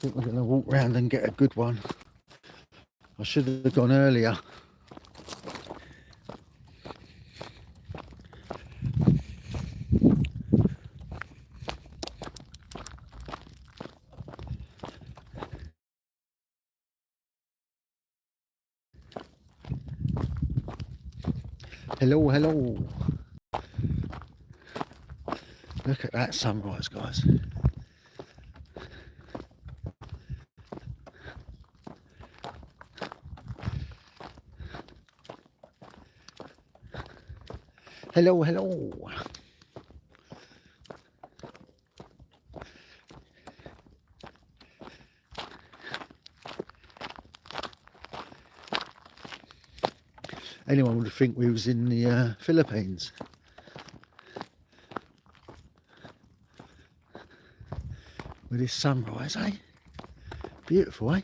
think we're going to walk round and get a good one. I should have gone earlier. Hello, hello. Look at that sunrise, guys. Hello, hello. Anyone would think we was in the Philippines. With this sunrise, eh? Beautiful, eh?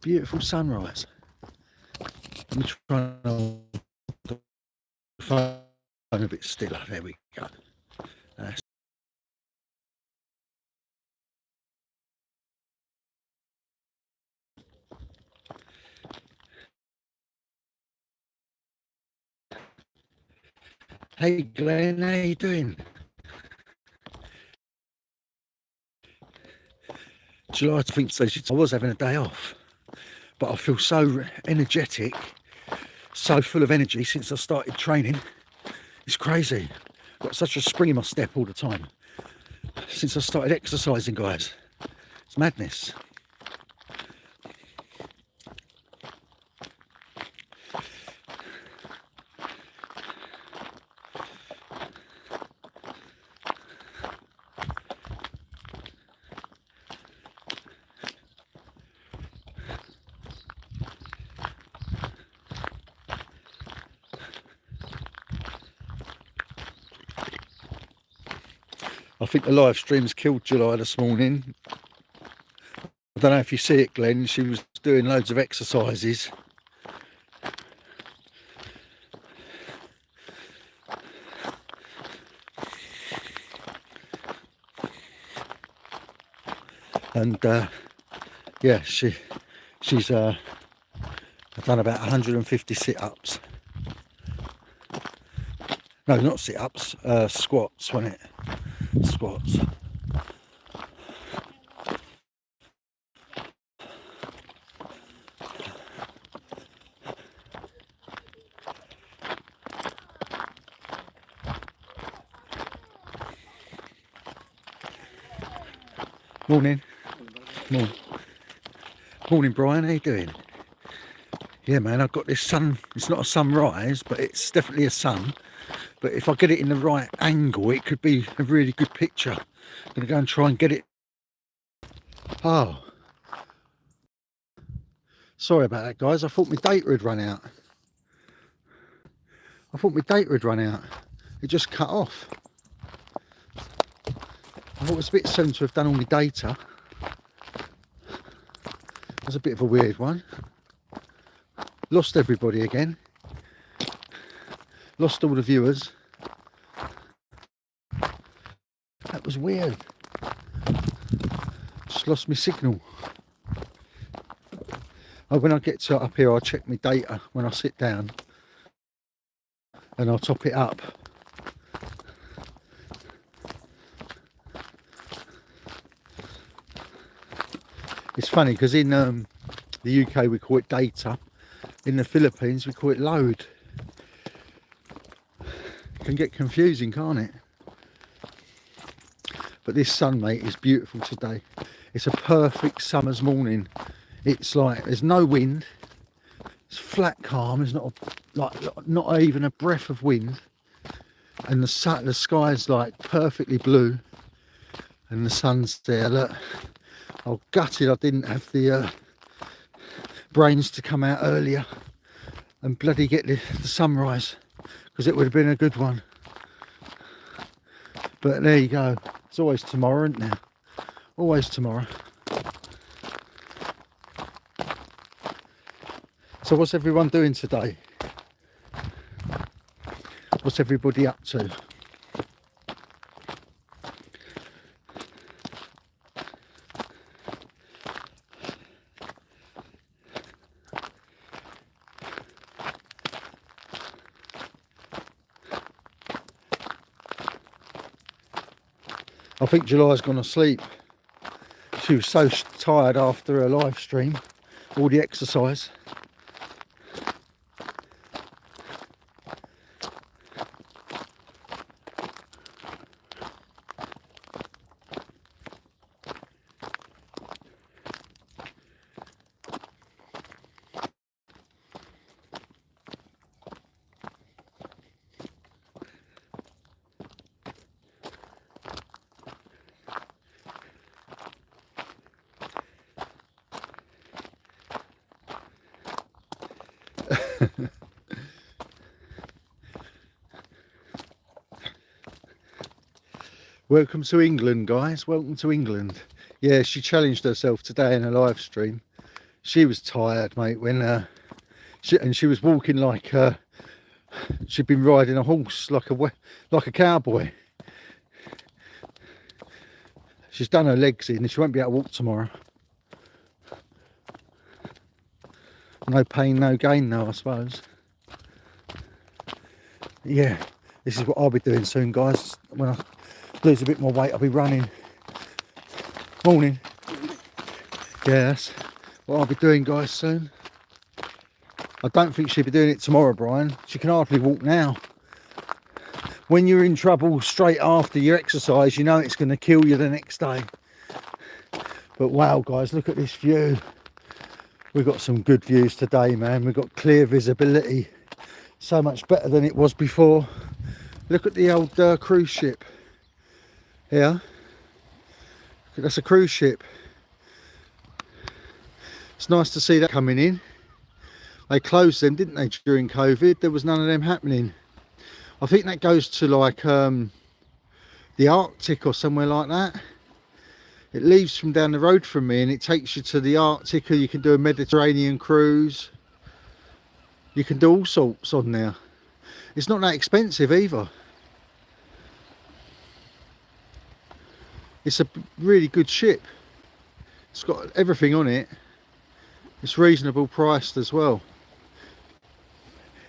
Beautiful sunrise. Let me try and hold the phone a bit stiller. There we go. Hey Glenn, how you doing? July, I think so. I was having a day off, but I feel so energetic, so full of energy since I started training. It's crazy. Got such a spring in my step all the time since I started exercising, guys. It's madness. I think the live streams killed July this morning. I don't know if you see it, Glenn. She was doing loads of exercises. And yeah, she's done about 150 sit-ups. No, not sit-ups, squats, wasn't it? Squats. Morning. Morning. Morning, Brian. How you doing? Yeah, man, I've got this sun. It's not a sunrise, but it's definitely a sun. But if I get it in the right angle, it could be a really good picture. I'm going to go and try and get it. Oh. Sorry about that, guys. I thought my data had run out. It just cut off. I thought it was a bit soon to have done all my data. That's a bit of a weird one. Lost everybody again. Lost all the viewers. That was weird. Just lost my signal. Oh, when I get to up here, I'll check my data when I sit down. And I'll top it up. It's funny because in the UK we call it data. In the Philippines we call it load. Can get confusing, can't it? But this sun, mate, is beautiful today. It's a perfect summer's morning. It's like there's no wind. It's flat calm. There's not even a breath of wind. And the sky's like perfectly blue. And the sun's there. Look, I'm gutted I didn't have the brains to come out earlier and bloody get the sunrise, because it would have been a good one. But there you go. It's always tomorrow, isn't there? Always tomorrow. So what's everyone doing today? What's everybody up to? I think July's gone to sleep. She was so tired after her live stream, all the exercise. Welcome to England, guys. Welcome to England. Yeah, she challenged herself today in a live stream. She was tired, mate, when she was walking like she'd been riding a horse, like a cowboy. She's done her legs in and she won't be able to walk tomorrow. No pain, no gain though, I suppose. Yeah, this is what I'll be doing soon, guys. When I lose a bit more weight, I'll be running. Morning. Yeah, that's what I'll be doing, guys, soon. I don't think she'll be doing it tomorrow, Brian. She can hardly walk now. When you're in trouble straight after your exercise, you know it's going to kill you the next day. But wow, guys, look at this view. We've got some good views today, man. We've got clear visibility. So much better than it was before. Look at the old cruise ship. Here. That's a cruise ship. It's nice to see that coming in. They closed them, didn't they, during COVID? There was none of them happening. I think that goes to like the Arctic or somewhere like that. It leaves from down the road from me and it takes you to the Arctic, or you can do a Mediterranean cruise. You can do all sorts on there. It's not that expensive either. It's a really good ship. It's got everything on it. It's reasonable priced as well.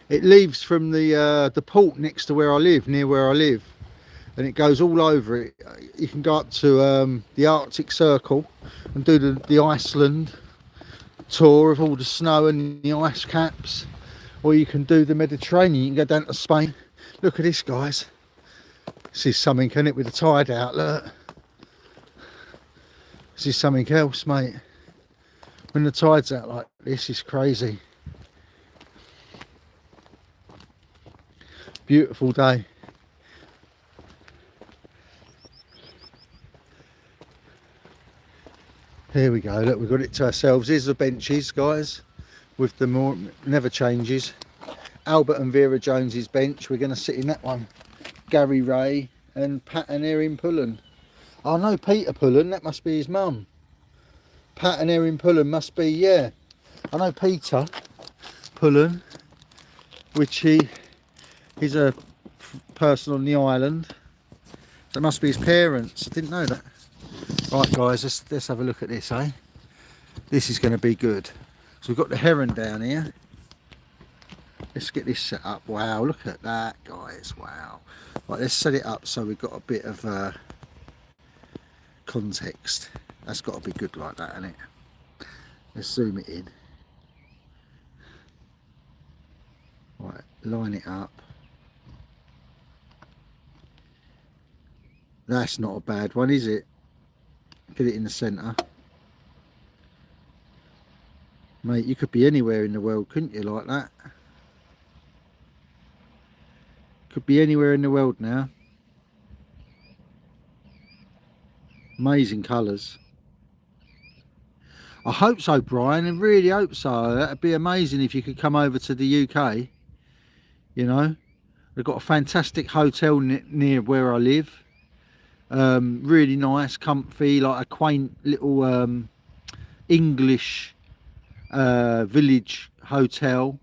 It leaves from the port next to where I live, near where I live, and it goes all over it. You can go up to the Arctic Circle and do the Iceland tour of all the snow and the ice caps, or you can do the Mediterranean. You can go down to Spain. Look at this, guys. This is something, isn't it, with the tide out? Look. This is something else, mate. When the tide's out like this, is crazy. Beautiful day. Here we go. Look, we've got it to ourselves. Here's the benches, guys, with the more never changes. Albert and Vera Jones's bench. We're going to sit in that one. Gary Ray and Pat and Erin Pullen. Oh no, Peter Pullen. That must be his mum. Pat and Erin Pullen must be, yeah. I know Peter Pullen, which he's a person on the island. That must be his parents. I didn't know that. Right, guys, let's have a look at this, eh? This is going to be good. So we've got the heron down here. Let's get this set up. Wow, look at that, guys. Wow. Right, let's set it up so we've got a bit of context. That's got to be good like that, hasn't it? Let's zoom it in. Right, line it up. That's not a bad one, is it? Get it in the centre. Mate, you could be anywhere in the world, couldn't you, like that? Could be anywhere in the world now. Amazing colours. I hope so, Brian. I really hope so. That'd be amazing if you could come over to the UK. You know, they've got a fantastic hotel near where I live. Really nice, comfy, like a quaint little English village hotel.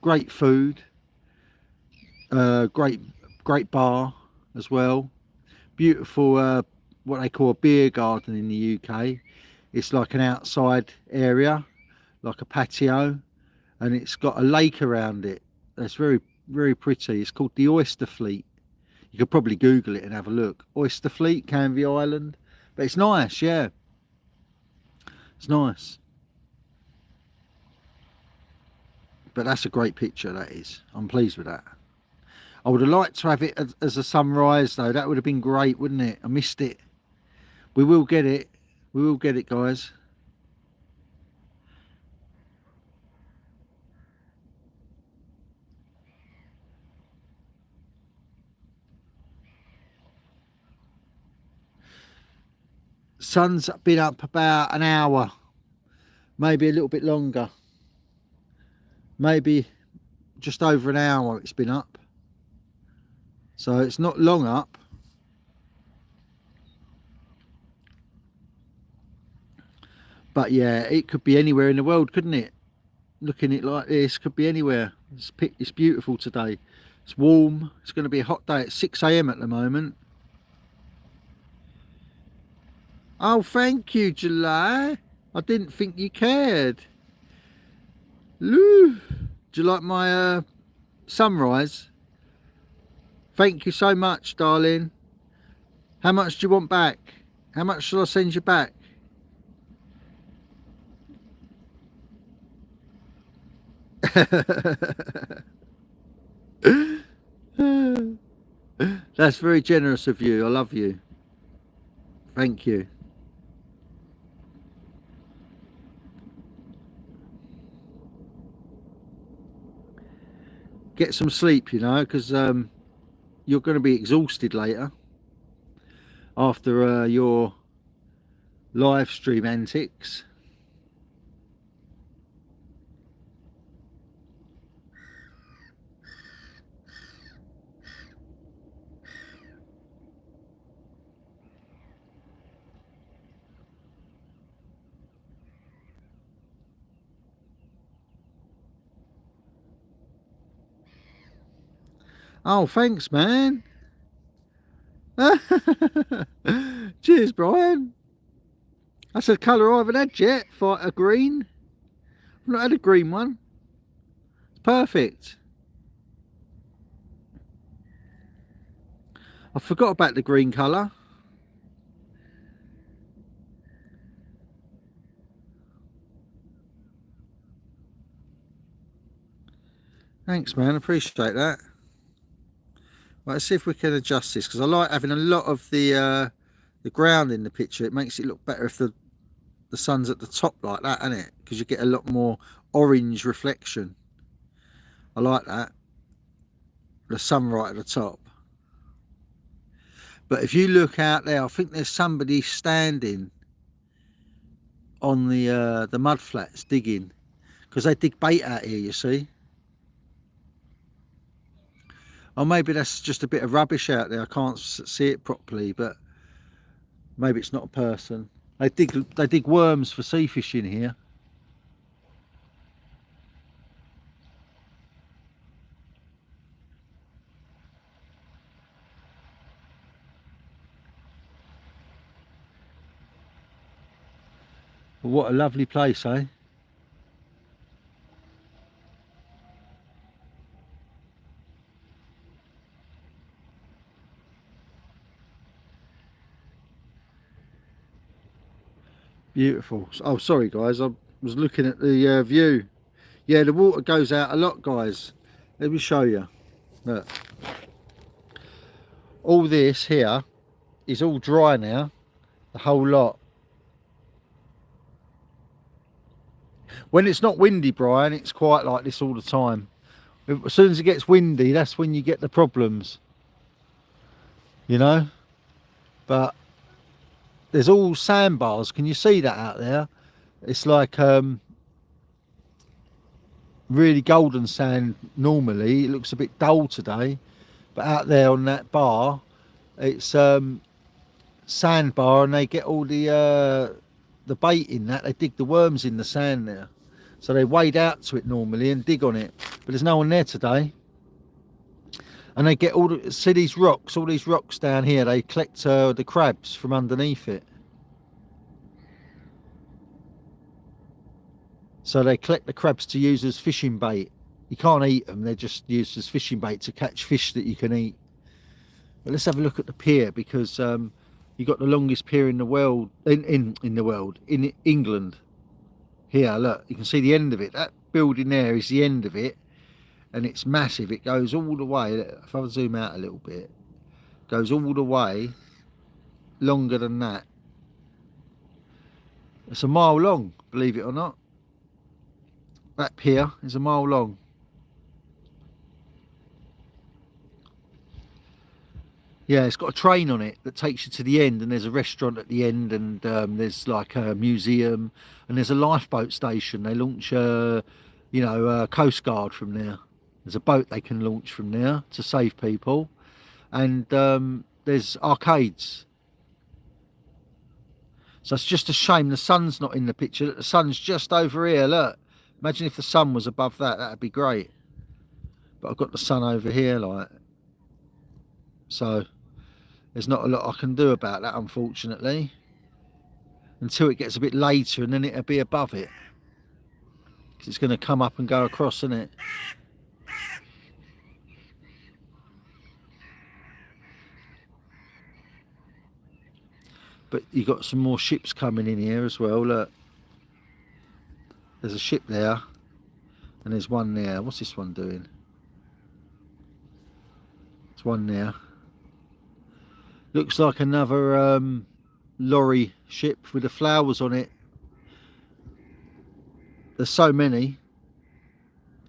Great food. Great bar as well. Beautiful what they call a beer garden in the UK. It's like an outside area, like a patio, and it's got a lake around it. That's very, very pretty. It's called the Oyster Fleet. You could probably Google it and have a look. Oyster Fleet, Canvey Island. But it's nice, yeah. It's nice. But that's a great picture, that is. I'm pleased with that. I would have liked to have it as a sunrise, though. That would have been great, wouldn't it? I missed it. We will get it. We will get it, guys. Sun's been up about an hour. Maybe a little bit longer. Maybe just over an hour it's been up. So it's not long up. But yeah, it could be anywhere in the world, couldn't it? Looking at it like this, could be anywhere. It's beautiful today. It's warm. It's going to be a hot day at 6 AM at the moment. Oh, thank you, July. I didn't think you cared. Lou, do you like my sunrise? Thank you so much, darling. How much do you want back? How much shall I send you back? That's very generous of you. I love you. Thank you. Get some sleep, you know, because you're going to be exhausted later after your live stream antics. Oh, thanks, man. Cheers, Brian. That's a colour I haven't had yet. For a green. I've not had a green one. It's perfect. I forgot about the green colour. Thanks, man. Appreciate that. Right, let's see if we can adjust this, because I like having a lot of the ground in the picture. It makes it look better if the sun's at the top like that, isn't it? Because you get a lot more orange reflection. I like that. The sun right at the top. But if you look out there, I think there's somebody standing on the mud flats digging, because they dig bait out here, you see. Or maybe that's just a bit of rubbish out there. I can't see it properly, but maybe it's not a person. They dig worms for sea fishing here. But what a lovely place, eh? Beautiful. Oh, sorry guys, I was looking at the view. Yeah, the water goes out a lot, guys. Let me show you. Look, all this here is all dry now, the whole lot. When it's not windy, Brian, it's quite like this all the time. As soon as it gets windy, that's when you get the problems, you know. But there's all sandbars. Can you see that out there? It's like really golden sand normally. It looks a bit dull today, but out there on that bar, it's sandbar, and they get all the bait in that. They dig the worms in the sand there, so they wade out to it normally and dig on it. But there's no one there today. And they get all see these rocks, all these rocks down here. They collect the crabs from underneath it. So they collect the crabs to use as fishing bait. You can't eat them. They're just used as fishing bait to catch fish that you can eat. But let's have a look at the pier, because you got the longest pier in the world, in England. Here, look, you can see the end of it. That building there is the end of it, and it's massive. It goes all the way. If I zoom out a little bit, it goes all the way, longer than that. It's a mile long, believe it or not. That pier is a mile long. Yeah, it's got a train on it that takes you to the end, and there's a restaurant at the end, and there's like a museum, and there's a lifeboat station. They launch a Coast Guard from there. There's a boat they can launch from there to save people, and there's arcades. So it's just a shame the sun's not in the picture. The sun's just over here, look. Imagine if the sun was above that, that'd be great. But I've got the sun over here, like. So there's not a lot I can do about that, unfortunately, until it gets a bit later, and then it'll be above it, because it's going to come up and go across, isn't it? But you got some more ships coming in here as well. Look, there's a ship there, and there's one there. What's this one doing? There's one there. Looks like another lorry ship with the flowers on it. There's so many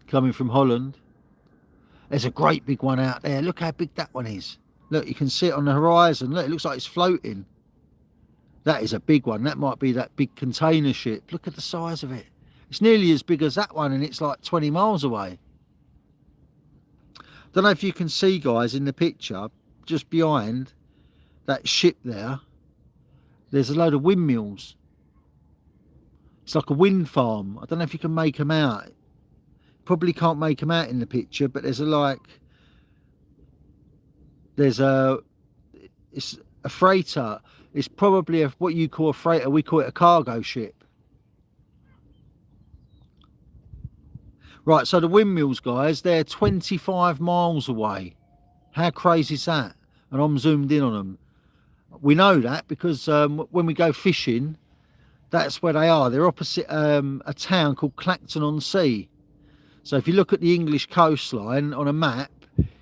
coming from Holland. There's a great big one out there. Look how big that one is. Look, you can see it on the horizon. Look, it looks like it's floating. That is a big one. That might be that big container ship. Look at the size of it. It's nearly as big as that one, and it's like 20 miles away. Don't know if you can see, guys, in the picture, just behind that ship there's a load of windmills. It's like a wind farm. I don't know if you can make them out. Probably can't make them out in the picture, but it's a freighter. It's probably what you call a freighter. We call it a cargo ship. Right, so the windmills, guys, they're 25 miles away. How crazy is that? And I'm zoomed in on them. We know that because when we go fishing, that's where they are. They're opposite a town called Clacton-on-Sea. So if you look at the English coastline on a map,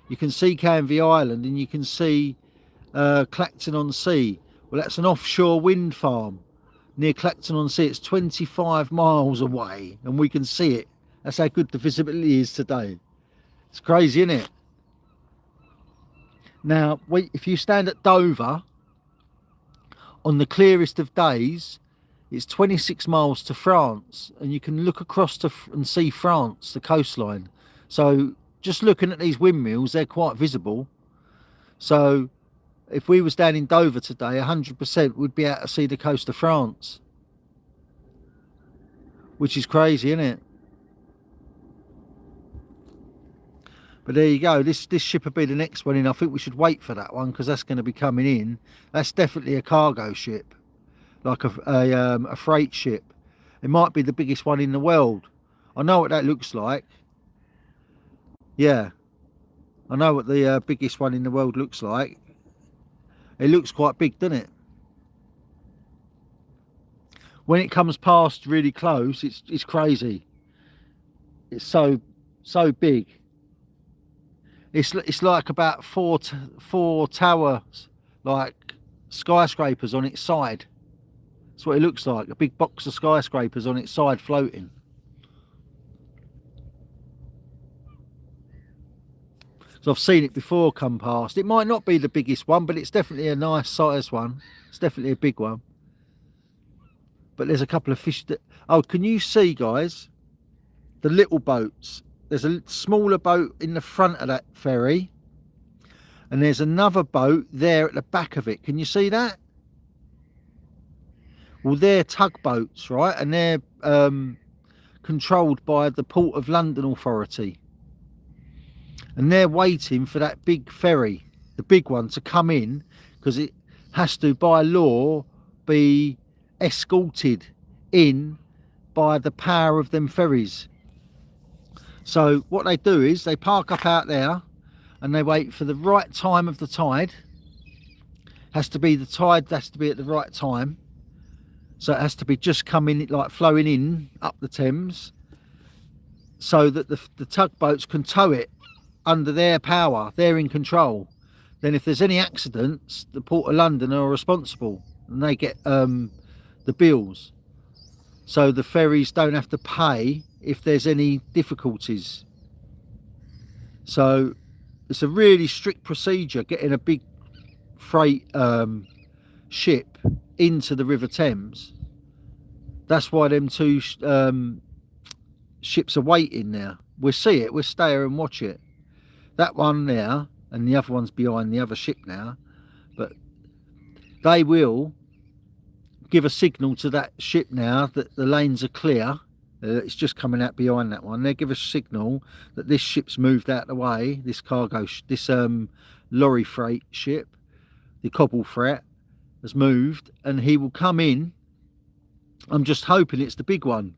you can see Canvey Island, and you can see Clacton-on-Sea. Well, that's an offshore wind farm near Clacton-on-Sea. It's 25 miles away, and we can see it. That's how good the visibility is today. It's crazy, isn't it? Now, if you stand at Dover, on the clearest of days, it's 26 miles to France, and you can look across and see France, the coastline. So just looking at these windmills, they're quite visible. So if we was down in Dover today, 100% we'd be able to see the coast of France, which is crazy, isn't it? But there you go. This ship will be the next one in. I think we should wait for that one, because that's going to be coming in. That's definitely a cargo ship, like a freight ship. It might be the biggest one in the world. I know what that looks like. Yeah, I know what the biggest one in the world looks like. It looks quite big, doesn't it? When it comes past really close, it's crazy. It's so big. It's like about four towers, like skyscrapers on its side. That's what it looks like, a big box of skyscrapers on its side floating. So I've seen it before come past. It might not be the biggest one, but it's definitely a nice size one. It's definitely a big one. But there's a couple of fish that... Oh, can you see, guys, the little boats? There's a smaller boat in the front of that ferry, and there's another boat there at the back of it. Can you see that? Well, they're tugboats, right? And they're controlled by the Port of London Authority. And they're waiting for that big ferry, the big one, to come in, because it has to, by law, be escorted in by the power of them ferries. So what they do is they park up out there, and they wait for the right time of the tide, Has to be, the tide has to be at the right time. So it has to be just coming, like flowing in up the Thames, so that the tugboats can tow it under their power. They're in control. Then if there's any accidents, the Port of London are responsible and they get the bills. So the ferries don't have to pay if there's any difficulties. So it's a really strict procedure getting a big freight ship into the River Thames. That's why them two ships are waiting now. We'll see it, we'll stay here and watch it. That one there, and the other one's behind the other ship now, but they will give a signal to that ship now that the lanes are clear. It's just coming out behind that one. They'll give a signal that this ship's moved out of the way, this cargo, this lorry freight ship, the cobble freight has moved, and he will come in. I'm just hoping it's the big one.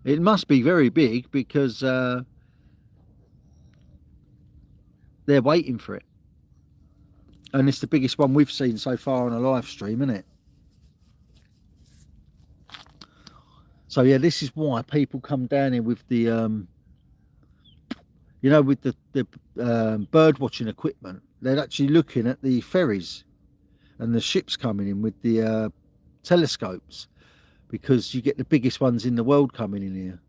It must be very big because they're waiting for it. And it's the biggest one we've seen so far on a live stream, isn't it? So yeah, this is why people come down here with the, you know, with the bird watching equipment. They're actually looking at the ferries and the ships coming in with the telescopes, because you get the biggest ones in the world coming in here.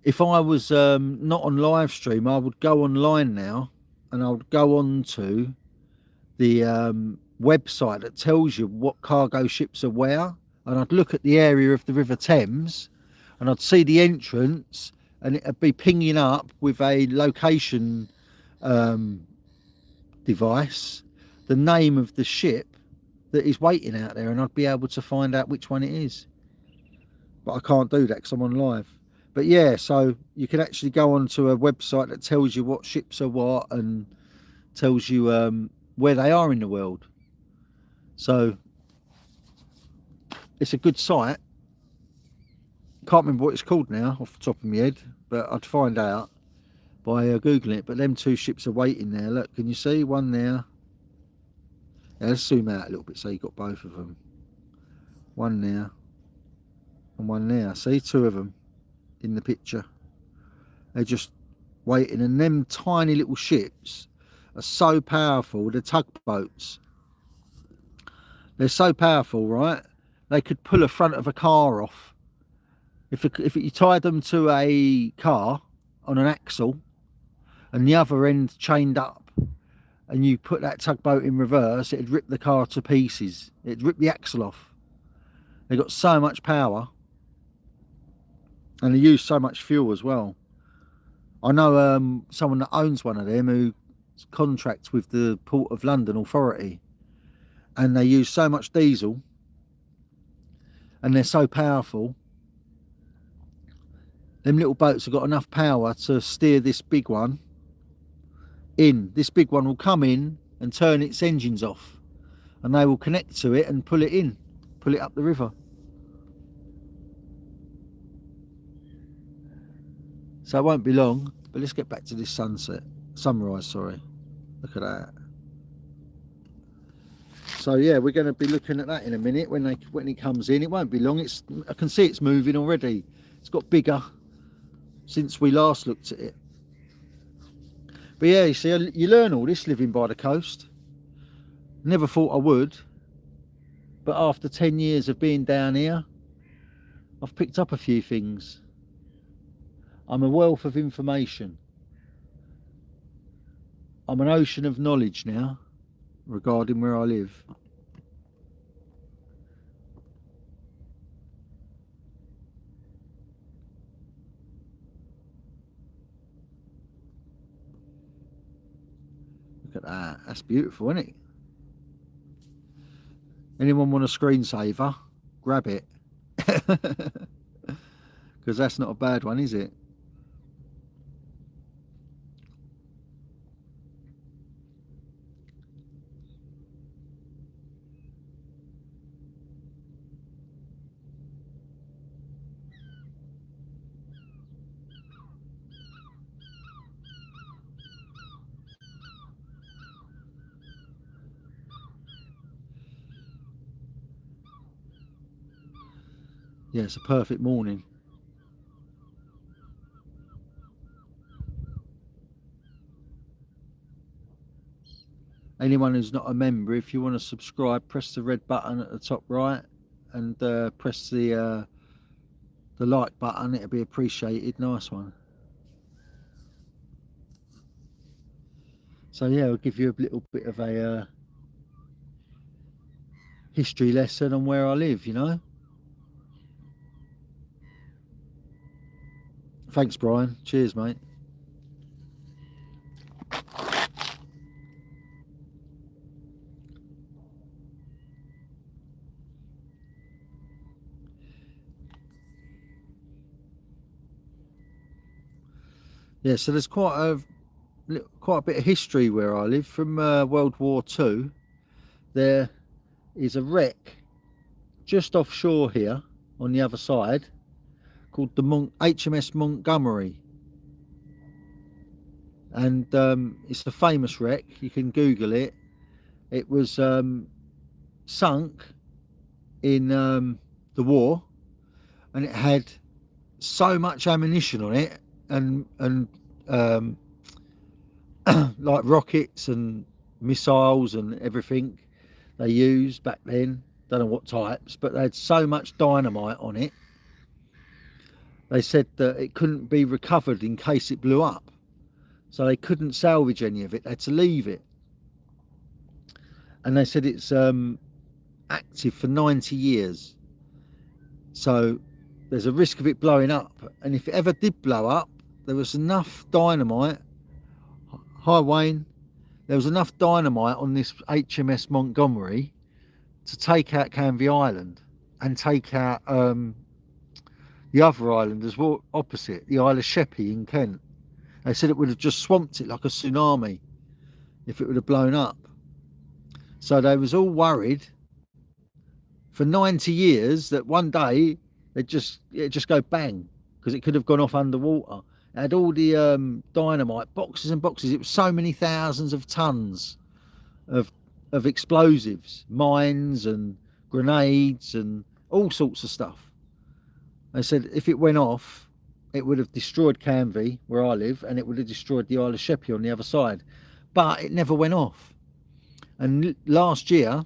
If I was not on live stream, I would go online now and I would go on to the website that tells you what cargo ships are where, and I'd look at the area of the River Thames and I'd see the entrance, and it'd be pinging up with a location device the name of the ship that is waiting out there, and I'd be able to find out which one it is. But I can't do that because I'm on live. But yeah, so you can actually go onto a website that tells you what ships are what and tells you where they are in the world. So it's a good site. Can't remember what it's called now off the top of my head, but I'd find out by googling it. But them two ships are waiting there. Look, can you see one there? Yeah, let's zoom out a little bit so you've got both of them. One there and one there. See, two of them in the picture. They're just waiting, and them tiny little ships are so powerful. The tugboats, they're so powerful, right? They could pull a front of a car off. If you tied them to a car on an axle and the other end chained up, and you put that tugboat in reverse, it'd rip the car to pieces. It'd rip the axle off. They've got so much power, and they use so much fuel as well. I know someone that owns one of them who contracts with the Port of London Authority, and they use so much diesel, and they're so powerful. Them little boats have got enough power to steer this big one in. This big one will come in and turn its engines off, and they will connect to it and pull it in, pull it up the river. So it won't be long, but let's get back to this sunrise, sorry. Look at that. So yeah, we're going to be looking at that in a minute when he comes in. It won't be long. I can see it's moving already. It's got bigger since we last looked at it. But yeah, you see, you learn all this living by the coast. Never thought I would, but after 10 years of being down here, I've picked up a few things. I'm a wealth of information. I'm an ocean of knowledge now regarding where I live. Look at that. That's beautiful, isn't it? Anyone want a screensaver? Grab it. Because that's not a bad one, is it? Yeah, it's a perfect morning. Anyone who's not a member, if you want to subscribe, press the red button at the top right, and press the like button. It'll be appreciated. Nice one. So yeah, I'll give you a little bit of a history lesson on where I live, you know. Thanks, Brian. Cheers, mate. Yeah, so there's quite a bit of history where I live. From World War II, there is a wreck just offshore here on the other side called the HMS Montgomery, and it's a famous wreck. You can Google it. It was sunk in the war, and it had so much ammunition on it, and like rockets and missiles and everything they used back then. Don't know what types, but they had so much dynamite on it. They said that it couldn't be recovered in case it blew up, so they couldn't salvage any of it. They had to leave it, and they said it's active for 90 years. So there's a risk of it blowing up, and if it ever did blow up, there was enough dynamite. Hi Wayne. There was enough dynamite on this HMS Montgomery to take out Canvey Island and take out the other island as well, opposite, the Isle of Sheppey in Kent. They said it would have just swamped it like a tsunami if it would have blown up. So they was all worried for 90 years that one day it'd just go bang, because it could have gone off underwater. It had all the dynamite, boxes and boxes. It was so many thousands of tons of explosives, mines and grenades and all sorts of stuff. They said if it went off, it would have destroyed Canvey, where I live, and it would have destroyed the Isle of Sheppey on the other side. But it never went off. And last year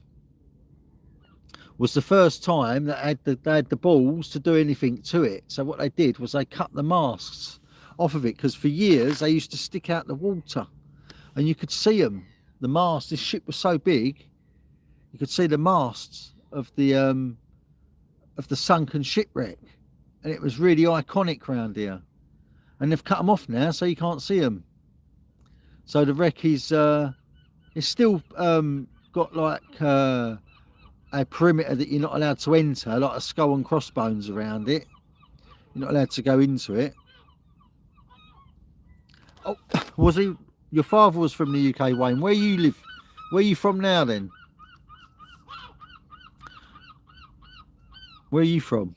was the first time that they had the balls to do anything to it. So what they did was they cut the masts off of it, because for years they used to stick out the water and you could see them. The mast, this ship was so big, you could see the masts of the sunken shipwreck, and it was really iconic round here. And they've cut them off now, so you can't see them. So the wreck is it's still got like a perimeter that you're not allowed to enter, like a skull and crossbones around it. You're not allowed to go into it. Oh, was he? Your father was from the UK, Wayne. Where you live? Where are you from now then? Where are you from?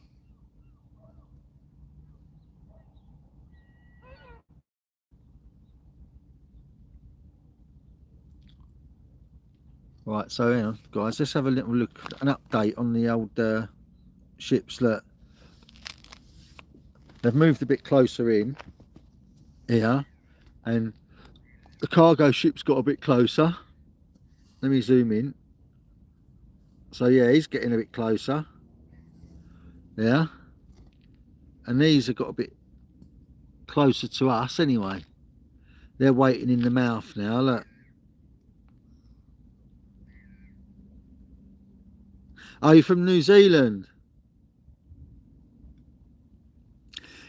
Right, so hang on, guys, let's have a little look, an update on the old ships. Look, they've moved a bit closer in here, and the cargo ship's got a bit closer. Let me zoom in. So yeah, he's getting a bit closer. Yeah, and these have got a bit closer to us anyway. They're waiting in the mouth now. Look. Are you from New Zealand?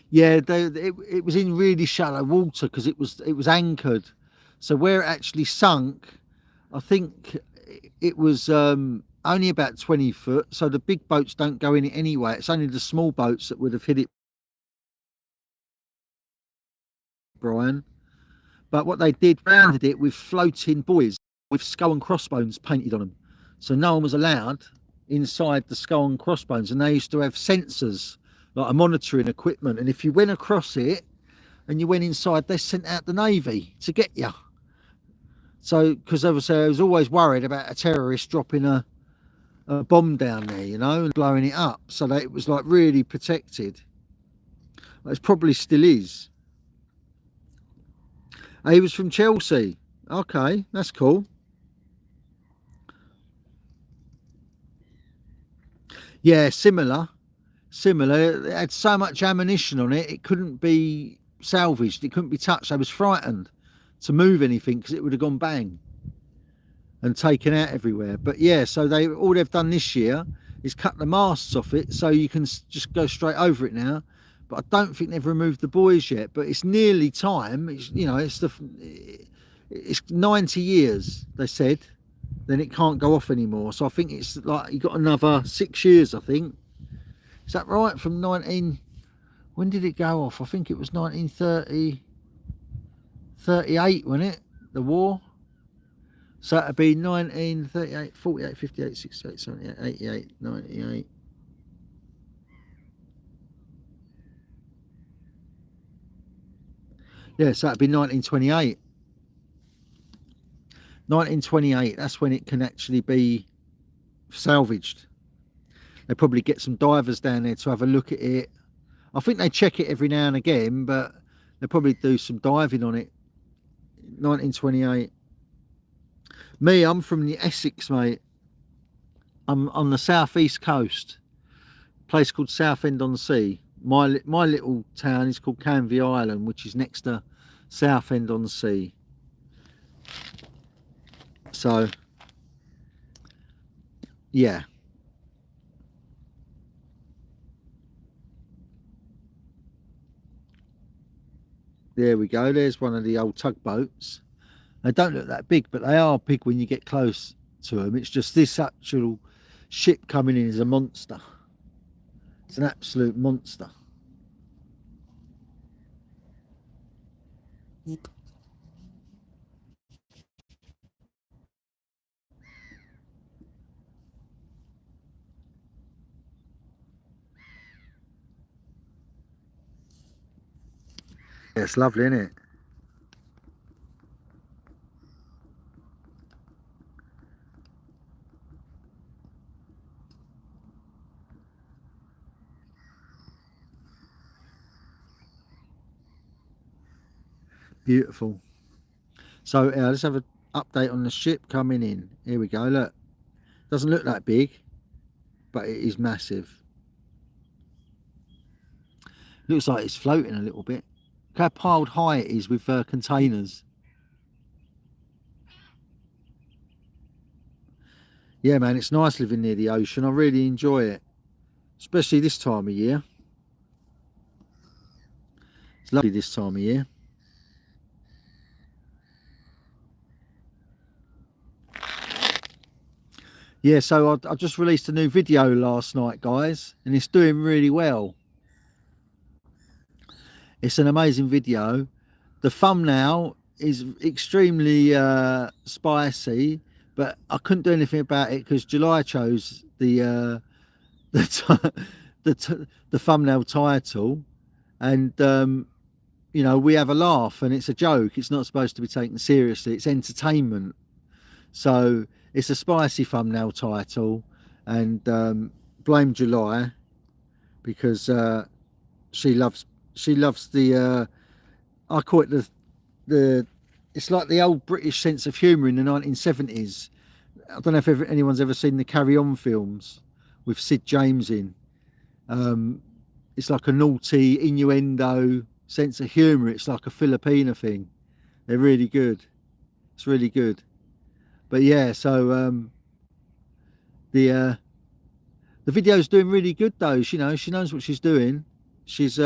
Yeah, it was in really shallow water because it was anchored. So where it actually sunk, I think it was only about 20 foot. So the big boats don't go in it anyway. It's only the small boats that would have hit it, Brian. But what they did, rounded it with floating buoys with skull and crossbones painted on them. So no one was allowed inside the skull and crossbones, and they used to have sensors, like a monitoring equipment, and if you went across it and you went inside, they sent out the Navy to get you. So because obviously I was always worried about a terrorist dropping a a bomb down there, you know, and blowing it up, so that it was like really protected. It probably still is. He was from Chelsea. Okay, that's cool. Yeah, similar. It had so much ammunition on it, it couldn't be salvaged, it couldn't be touched. I was frightened to move anything because it would have gone bang and taken out everywhere. But yeah, so all they've done this year is cut the masts off it, so you can just go straight over it now. But I don't think they've removed the buoys yet. But it's nearly time. It's, you know, it's 90 years they said, then it can't go off anymore. So I think it's like you got another 6 years, I think. Is that right? From 19, when did it go off? I think it was 1930, 38, wasn't it? The war. So that'd be 1938, 48, 58, 68, 78, 88, 98. Yeah, so that'd be 1928. 1928, that's when it can actually be salvaged. They probably get some divers down there to have a look at it. I think they check it every now and again, but they probably do some diving on it. 1928. Me, I'm from the Essex, mate. I'm on the southeast coast, a place called Southend-on-Sea. My little town is called Canvey Island, which is next to Southend-on-Sea. So, yeah. There we go. There's one of the old tugboats. They don't look that big, but they are big when you get close to them. It's just this actual ship coming in is a monster. It's an absolute monster. Yeah, it's lovely, isn't it? Beautiful. So let's have an update on the ship coming in. Here we go. Look, doesn't look that big, but it is massive. Looks like it's floating a little bit. Look how piled high it is with containers. Yeah, man, it's nice living near the ocean. I really enjoy it, especially this time of year. It's lovely this time of year. Yeah, so I just released a new video last night, guys, and it's doing really well. It's an amazing video. The thumbnail is extremely spicy, but I couldn't do anything about it because July chose the thumbnail title, and you know, we have a laugh and it's a joke. It's not supposed to be taken seriously. It's entertainment. So it's a spicy thumbnail title, and blame July because she loves the I call it the it's like the old British sense of humour in the 1970s. I don't know if anyone's ever seen the Carry On films with Sid James in. It's like a naughty innuendo sense of humour. It's like a Filipina thing. They're really good. It's really good. But yeah, so the video's doing really good though. She knows what she's doing. She's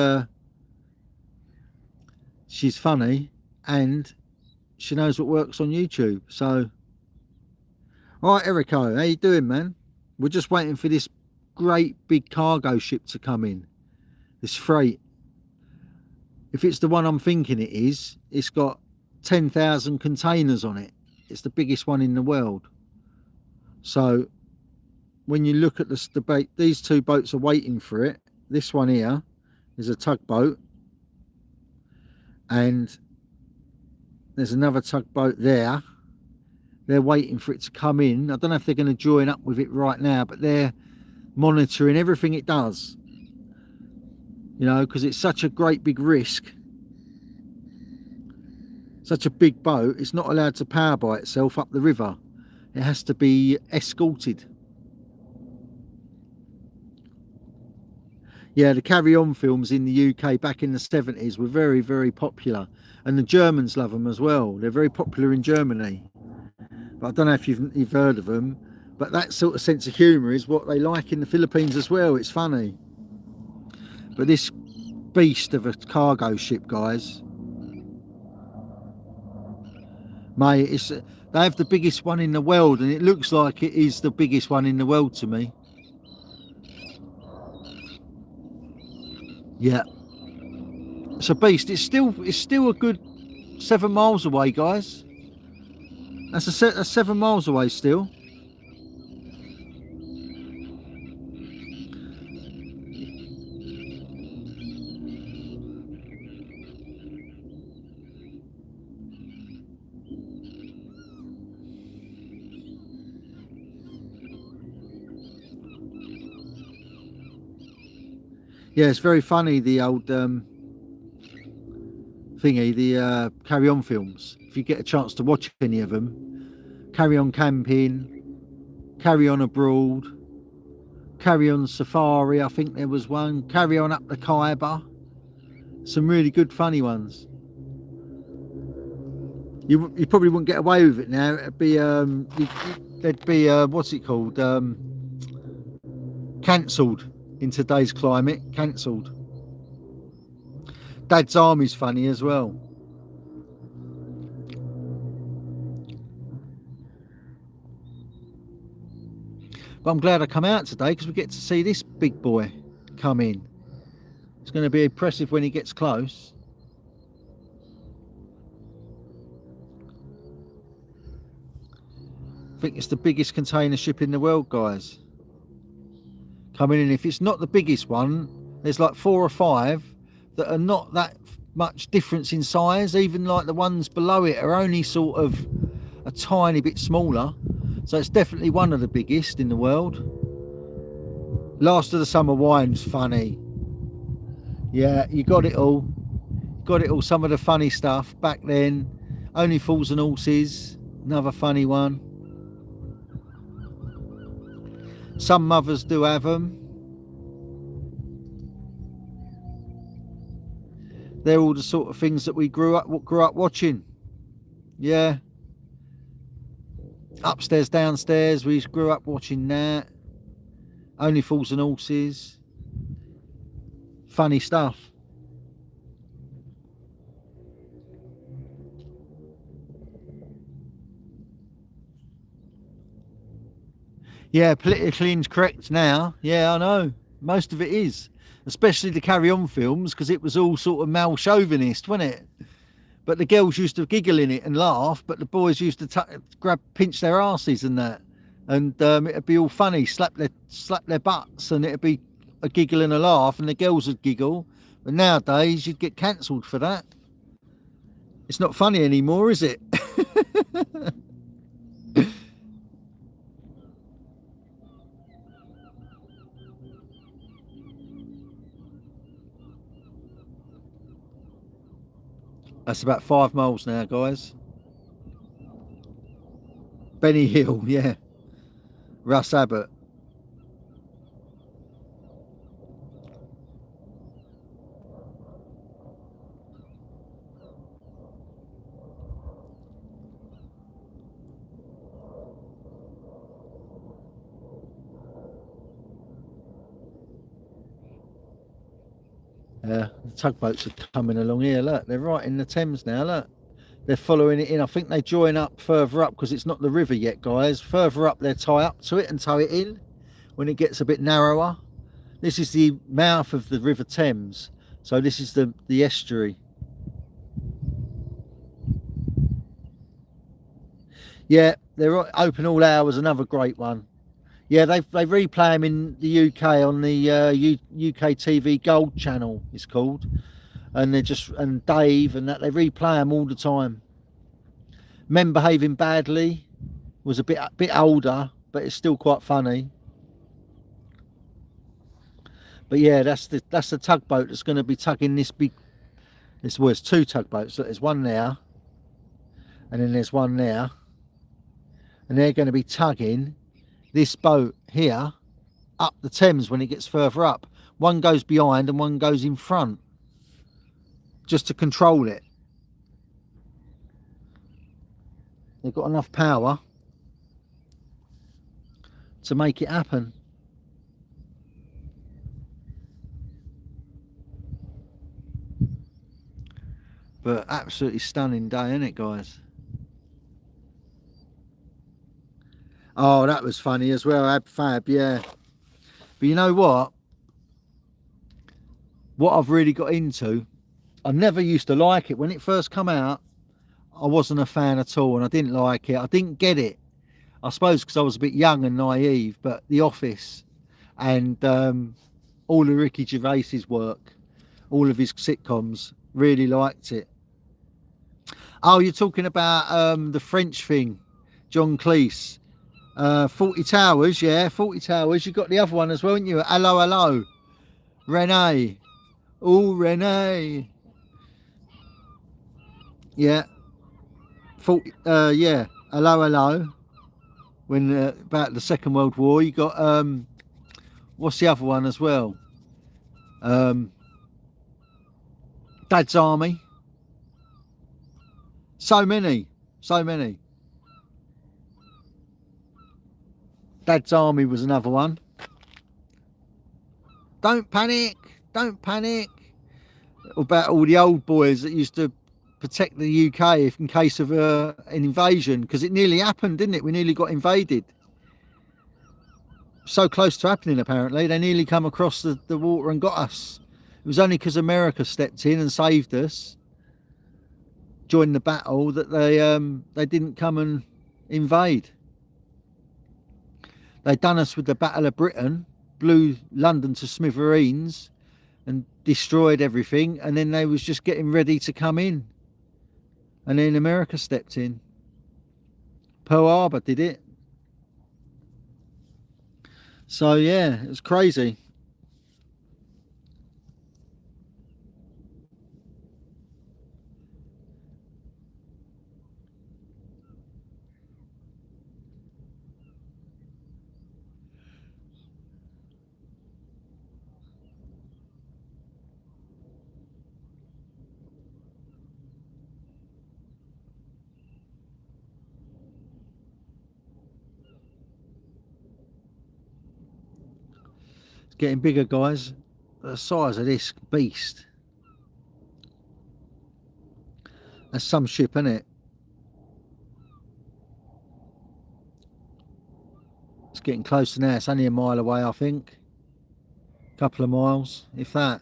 funny, and she knows what works on YouTube. So, all right, Erico, how you doing, man? We're just waiting for this great big cargo ship to come in. This freight. If it's the one I'm thinking it is, it's got 10,000 containers on it. It's the biggest one in the world. So when you look at the debate, these two boats are waiting for it. This one here is a tugboat, and there's another tugboat there. They're waiting for it to come in. I don't know if they're going to join up with it right now, but they're monitoring everything it does, you know, because it's such a great big risk, such a big boat. It's not allowed to power by itself up the river. It has to be escorted. Yeah, the carry-on films in the UK back in the 70s were very, very popular, and the Germans love them as well. They're very popular in Germany, but I don't know if you've heard of them. But that sort of sense of humour is what they like in the Philippines as well. It's funny. But this beast of a cargo ship, guys, mate, they have the biggest one in the world, and it looks like it is the biggest one in the world to me. Yeah, it's a beast. It's still a good 7 miles away, guys. That's 7 miles away still. Yeah, it's very funny, the old thingy, the carry-on films. If you get a chance to watch any of them, Carry On Camping, Carry On Abroad, Carry On Safari, I think there was one, Carry On Up the Khyber. Some really good funny ones. You probably wouldn't get away with it now. It'd be there'd be what's it called, cancelled. In today's climate, cancelled. Dad's Army's funny as well. But I'm glad I come out today because we get to see this big boy come in. It's going to be impressive when he gets close. I think it's the biggest container ship in the world, guys. Coming in. If it's not the biggest one, there's like 4 or 5 that are not that much difference in size. Even like the ones below it are only sort of a tiny bit smaller. So it's definitely one of the biggest in the world. Last of the Summer Wine's funny. Yeah, you got it all. Got it all. Some of the funny stuff back then. Only Fools and Horses, another funny one. Some mothers do have them. They're all the sort of things that we grew up watching. Yeah. Upstairs, downstairs, we grew up watching that. Only Fools and Horses. Funny stuff. Yeah, politically incorrect now. Yeah, I know. Most of it is. Especially the carry-on films, because it was all sort of male chauvinist, wasn't it? But the girls used to giggle in it and laugh, but the boys used to pinch their asses and that. And it'd be all funny, slap their butts, and it'd be a giggle and a laugh, and the girls would giggle. But nowadays, you'd get cancelled for that. It's not funny anymore, is it? That's about 5 miles now, guys. Benny Hill, yeah. Russ Abbott. The tugboats are coming along here. Look, they're right in the Thames now. Look, they're following it in. I think they join up further up because it's not the river yet, guys. Further up, they tie up to it and tow it in when it gets a bit narrower. This is the mouth of the River Thames, so this is the estuary. Yeah, they're open all hours. Another great one. Yeah, they replay them in the UK on the UK TV Gold channel, it's called, and Dave and that, they replay them all the time. Men Behaving Badly, was a bit older, but it's still quite funny. But yeah, that's the tugboat that's going to be tugging this big. This was two tugboats. So there's one there, and then there's one there, and they're going to be tugging this boat here up the Thames when it gets further up. One goes behind and one goes in front, just to control it. They've got enough power to make it happen. But absolutely stunning day, isn't it, guys? Oh, that was funny as well. Ab Fab, yeah. But you know what? What I've really got into, I never used to like it. When it first come out, I wasn't a fan at all, and I didn't like it. I didn't get it. I suppose because I was a bit young and naive, but The Office and all of Ricky Gervais's work, all of his sitcoms, really liked it. Oh, you're talking about the French thing, John Cleese. 40 Towers, yeah, 40 Towers. You got the other one as well, haven't you? Hello, hello. Renee. Oh, Renee. Yeah. 40, yeah. Hello, hello. When about the Second World War, you got what's the other one as well? Dad's Army. So many. Dad's Army was another one. Don't panic. About all the old boys that used to protect the UK in case of an invasion, because it nearly happened, didn't it? We nearly got invaded. So close to happening, apparently. They nearly come across the water and got us. It was only because America stepped in and saved us, joined the battle, that they didn't come and invade. They done us with the Battle of Britain, blew London to smithereens and destroyed everything, and then they was just getting ready to come in, and then America stepped in. Pearl Harbor did it. So yeah, it was crazy. It's getting bigger, guys. The size of this beast. That's some ship, isn't it? It's getting closer now. It's only a mile away, I think. A couple of miles, if that.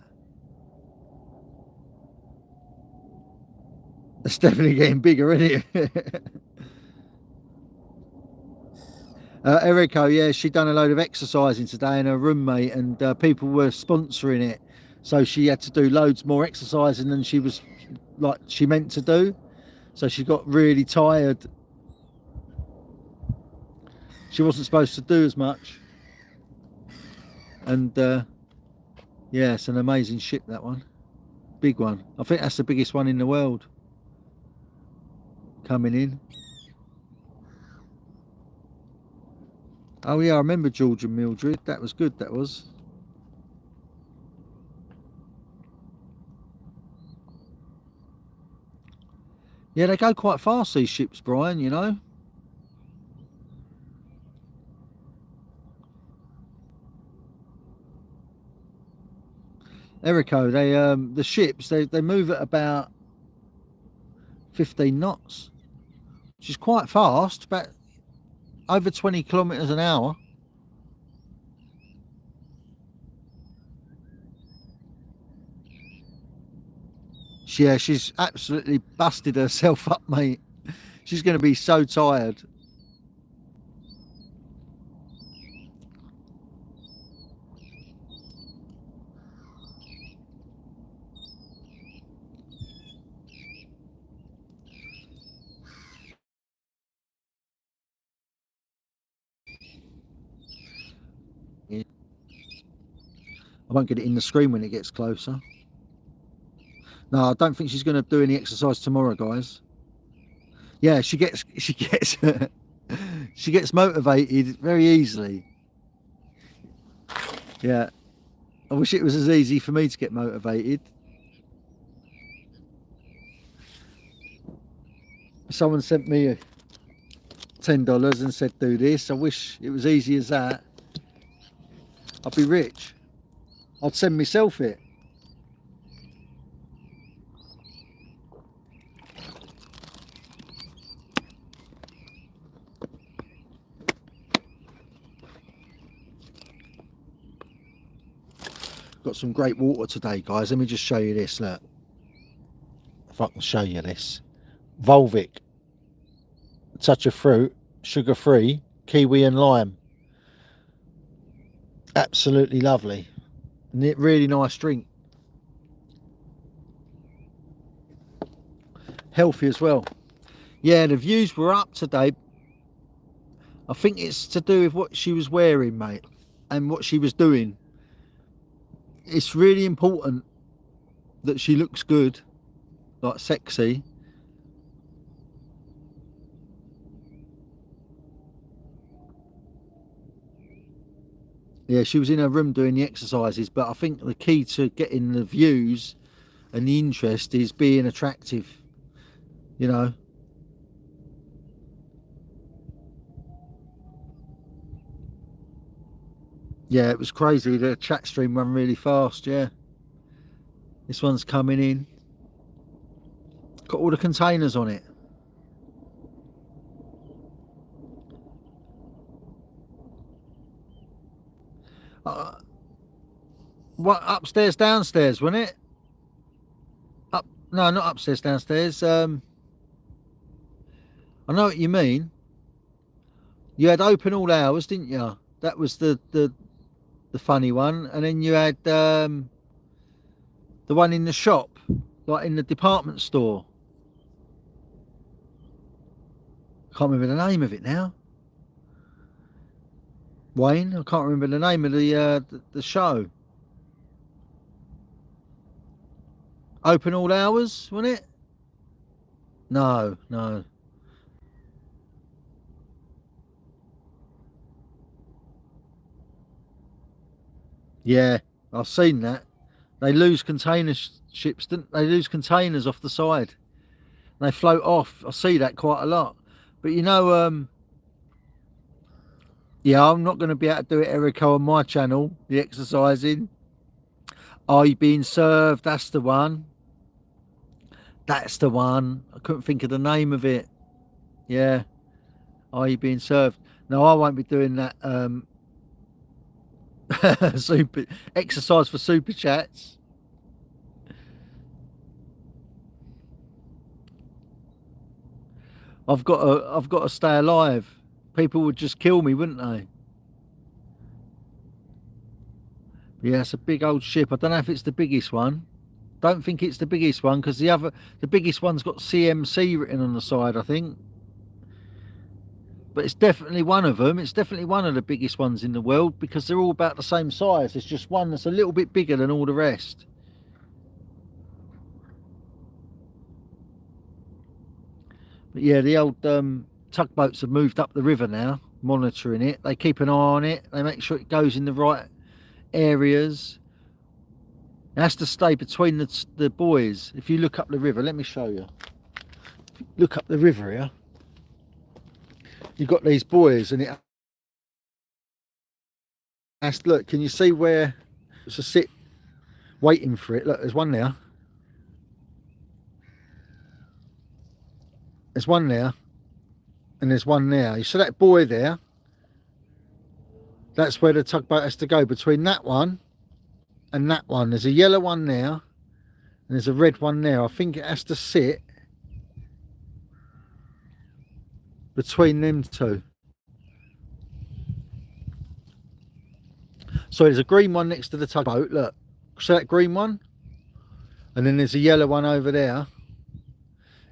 It's definitely getting bigger, isn't it? Eriko, yeah, she done a load of exercising today, and her roommate and people were sponsoring it, so she had to do loads more exercising than she was like she meant to do. So she got really tired. She wasn't supposed to do as much, and yeah, it's an amazing ship, that one. Big one. I think that's the biggest one in the world coming in. Oh yeah, I remember George and Mildred. That was good, that was. Yeah, they go quite fast, these ships, Brian, you know. Eriko, the ships, they move at about 15 knots, which is quite fast, about over 20 kilometers an hour. Yeah, she's absolutely busted herself up, mate. She's going to be so tired. I won't get it in the screen when it gets closer. No, I don't think she's going to do any exercise tomorrow, guys. Yeah, she gets she gets motivated very easily. Yeah, I wish it was as easy for me to get motivated. Someone sent me $10 and said do this. I wish it was easy as that. I'd be rich. I'd send myself it. Got some great water today, guys. Let me just show you this. Look, if I can show you this. Volvic, touch of fruit, sugar free, kiwi and lime. Absolutely lovely. Really nice drink. Healthy as well. Yeah, the views were up today. I think it's to do with what she was wearing, mate, and what she was doing. It's really important that she looks good, like sexy. Yeah, she was in her room doing the exercises, but I think the key to getting the views and the interest is being attractive, you know. Yeah, it was crazy. The chat stream ran really fast. Yeah, this one's coming in. Got all the containers on it. What, upstairs, downstairs, wasn't it? Up? No, not upstairs, downstairs. I know what you mean. You had open all hours, didn't you? That was the funny one, and then you had the one in the shop, like in the department store. I can't remember the name of it now. Wayne, I can't remember the name of the show. Open all hours, wasn't it? No, no. Yeah, I've seen that. They lose container ships, didn't they? Lose containers off the side. They float off. I see that quite a lot. But you know, yeah, I'm not going to be able to do it, Erico, on my channel, the exercising. Are you being served? That's the one. That's the one. I couldn't think of the name of it. Yeah. Are you being served? No, I won't be doing that. Super exercise for super chats. I've got to stay alive. People would just kill me, wouldn't they? Yeah, it's a big old ship. I don't know if it's the biggest one. Don't think it's the biggest one, because the biggest one's got CMC written on the side, I think. But it's definitely one of them. It's definitely one of the biggest ones in the world, because they're all about the same size. There's just one that's a little bit bigger than all the rest. But yeah, the old tugboats have moved up the river now, monitoring it. They keep an eye on it. They make sure it goes in the right areas. It has to stay between the buoys. If you look up the river, let me show you. Look up the river here. You've got these buoys, and it has to, look, can you see where it's a sit waiting for it? Look, there's one there. There's one there, and there's one there. You see that buoy there? That's where the tugboat has to go, between that one and that one. There's a yellow one there, and there's a red one there. I think it has to sit between them two. So there's a green one next to the tugboat. Look, see that green one? And then there's a yellow one over there.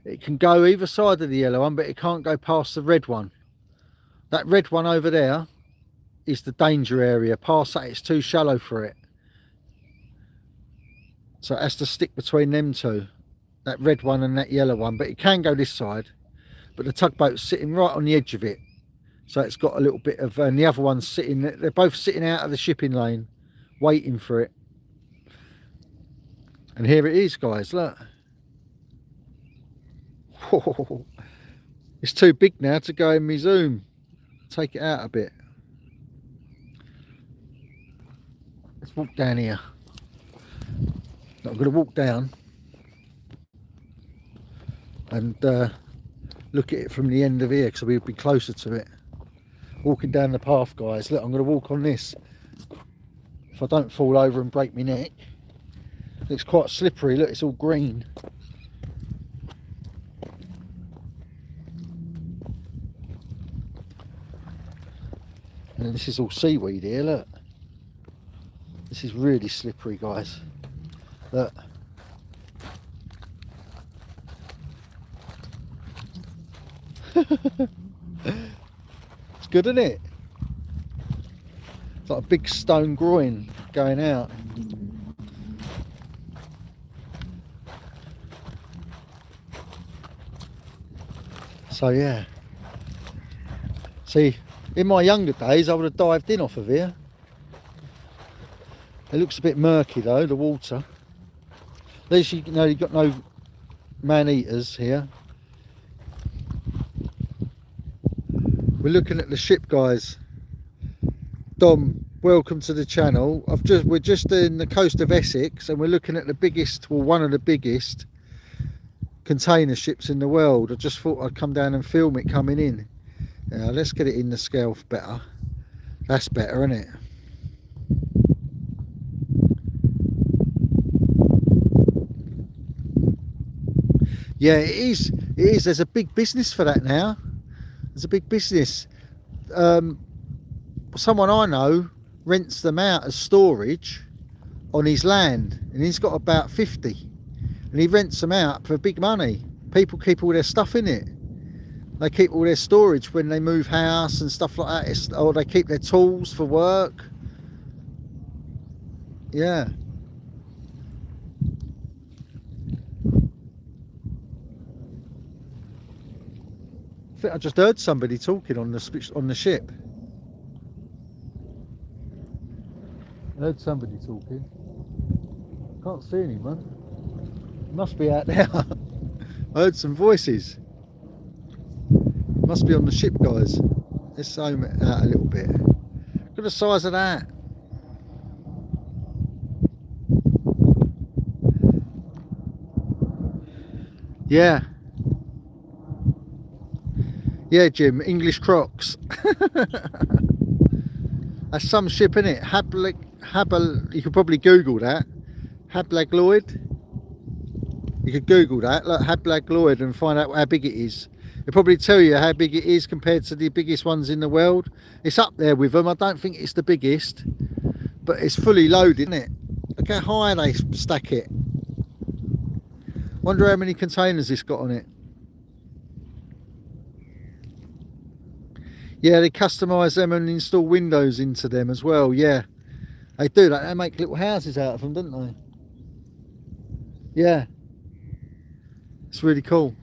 It can go either side of the yellow one, but it can't go past the red one. That red one over there is the danger area. Past that, it's too shallow for it. So it has to stick between them two, that red one and that yellow one, but it can go this side. But the tugboat's sitting right on the edge of it, so it's got a little bit of, and the other one's sitting, they're both sitting out of the shipping lane waiting for it. And here it is, guys, look. Whoa. It's too big now to go in my zoom. Take it out a bit. Let's walk down here. I'm going to walk down and look at it from the end of here, because we'll be closer to it. Walking down the path, guys. Look, I'm going to walk on this. If I don't fall over and break my neck. It's quite slippery. Look, it's all green. And this is all seaweed here, look. This is really slippery, guys. Look. It's good, isn't it? It's like a big stone groin going out. So yeah. See, in my younger days I would have dived in off of here. It looks a bit murky though, the water. At least you know you've got no man-eaters here. We're looking at the ship, guys. Dom, welcome to the channel. We're just in the coast of Essex, and we're looking at the biggest, well, one of the biggest container ships in the world. I just thought I'd come down and film it coming in. Now let's get it in the scale better. That's better, isn't it? Yeah, it is. It is. There's a big business for that now. There's a big business. Someone I know rents them out as storage on his land, and he's got about 50, and he rents them out for big money. People keep all their stuff in it. They keep all their storage when they move house and stuff like that, or they keep their tools for work. Yeah. I think I just heard somebody talking on the ship. I heard somebody talking. Can't see anyone. Must be out there. I heard some voices. Must be on the ship, guys. Let's zoom it out a little bit. Look at the size of that. Yeah. Yeah, Jim, English Crocs. That's some ship, isn't it? You could probably Google that. Hablag Lloyd. You could Google that, like Hablag Lloyd, and find out how big it is. It'll probably tell you how big it is compared to the biggest ones in the world. It's up there with them. I don't think it's the biggest, but it's fully loaded, isn't it? Look how high they stack it. Wonder how many containers it's got on it. Yeah, they customise them and install windows into them as well. Yeah, they do that. They make little houses out of them, don't they? Yeah, it's really cool.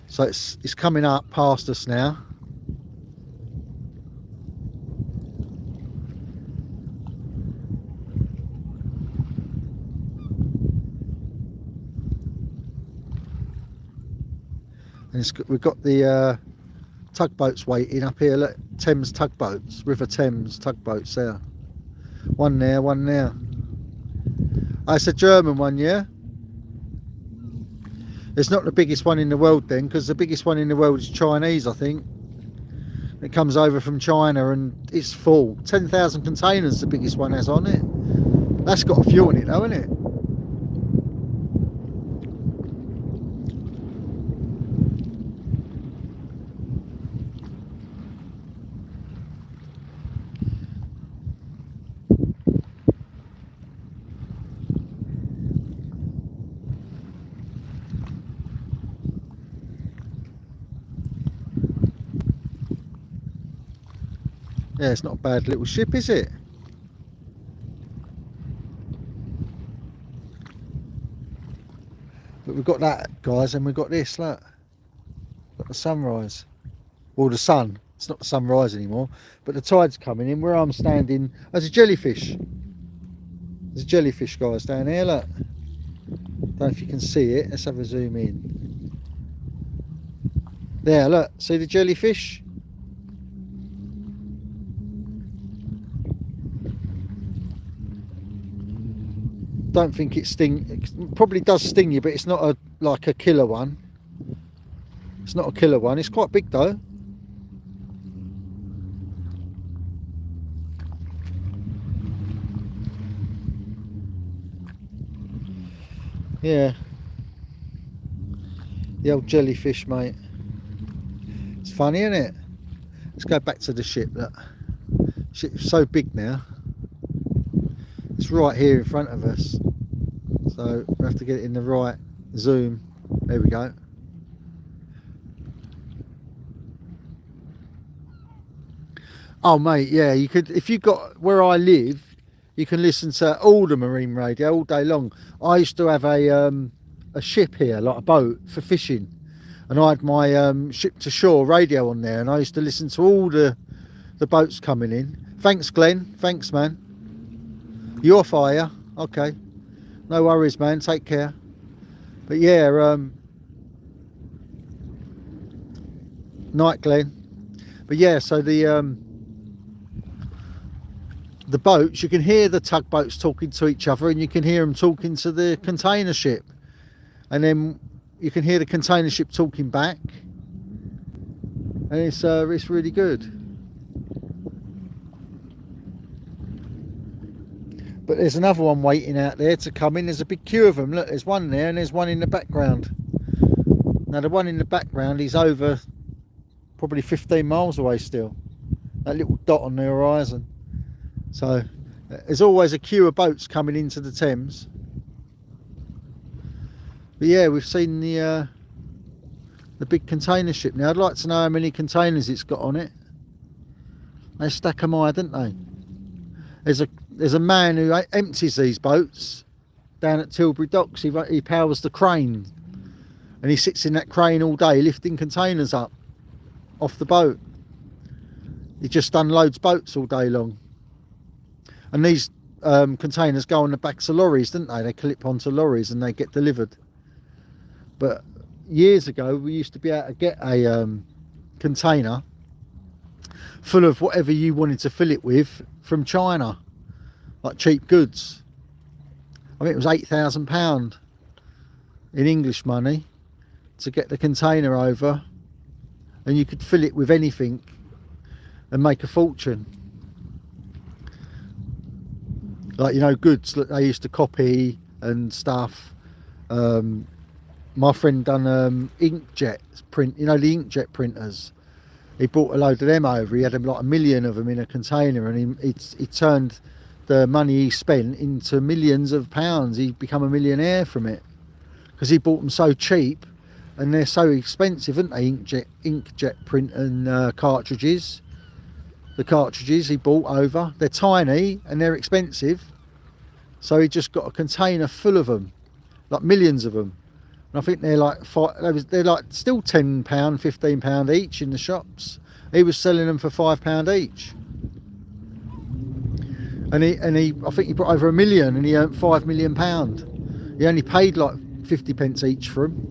So it's coming up past us now. And we've got the tugboats waiting up here. Look, Thames tugboats, River Thames tugboats there. One there, one there. Oh, it's a German one, yeah? It's not the biggest one in the world then, because the biggest one in the world is Chinese, I think. It comes over from China and it's full. 10,000 containers, the biggest one has on it. That's got a few in it though, isn't it? Yeah, it's not a bad little ship, is it? But we've got that, guys, and we've got this, look. Got the sunrise. Well, the sun. It's not the sunrise anymore, but the tide's coming in. Where I'm standing, there's a jellyfish. There's a jellyfish, guys, down here, look. Don't know if you can see it. Let's have a zoom in. There, look. See the jellyfish? Don't think it probably does sting you, but it's not like a killer one. It's not a killer one. It's quite big though. Yeah, the old jellyfish, mate. It's funny, isn't it? Let's go back to the ship. Look, ship's so big now. It's right here in front of us, so we have to get it in the right zoom. There we go. Oh, mate, yeah, you could, if you got where I live, you can listen to all the marine radio all day long. I used to have a ship here, like a boat for fishing, and I had my ship to shore radio on there, and I used to listen to all the boats coming in. Thanks, Glenn. Thanks, man. You're fire. Okay, no worries, man. Take care. But yeah, night, Glenn. But yeah, so the boats, you can hear the tugboats talking to each other, and you can hear them talking to the container ship, and then you can hear the container ship talking back, and it's really good. But there's another one waiting out there to come in. There's a big queue of them. Look, there's one there, and there's one in the background. Now the one in the background is over probably 15 miles away still, that little dot on the horizon. So there's always a queue of boats coming into the Thames. But yeah, we've seen the big container ship. Now I'd like to know how many containers it's got on it. They stack 'em high, didn't they? There's a man who empties these boats down at Tilbury Docks. He powers the crane, and he sits in that crane all day lifting containers up off the boat. He just unloads boats all day long. And these containers go on the backs of lorries, don't they? They clip onto lorries and they get delivered. But years ago, we used to be able to get a container full of whatever you wanted to fill it with from China, like cheap goods. I think it was £8,000 in English money to get the container over, and you could fill it with anything and make a fortune. Like, you know, goods that they used to copy and stuff. My friend done inkjet print, you know, the inkjet printers. He bought a load of them over. He had them, like 1 million of them in a container, and he turned the money he spent into millions of pounds. He become a millionaire from it because he bought them so cheap, and they're so expensive, aren't they? Inkjet print and cartridges. The cartridges he bought over, they're tiny and they're expensive, so he just got a container full of them, like millions of them. And I think they're like they're like still £10, £15 each in the shops. He was selling them for £5 each, and he I think he brought over 1 million, and he earned £5 million. He only paid like 50p each for them.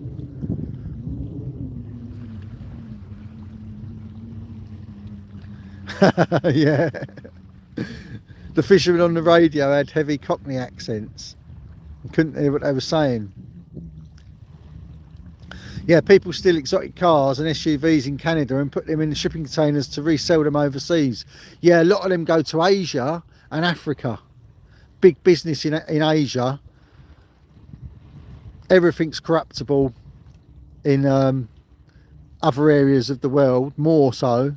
Yeah, the fishermen on the radio had heavy Cockney accents and couldn't hear what they were saying. Yeah, people steal exotic cars and SUVs in Canada and put them in the shipping containers to resell them overseas. Yeah, a lot of them go to Asia and Africa. Big business in Asia. Everything's corruptible in other areas of the world, more so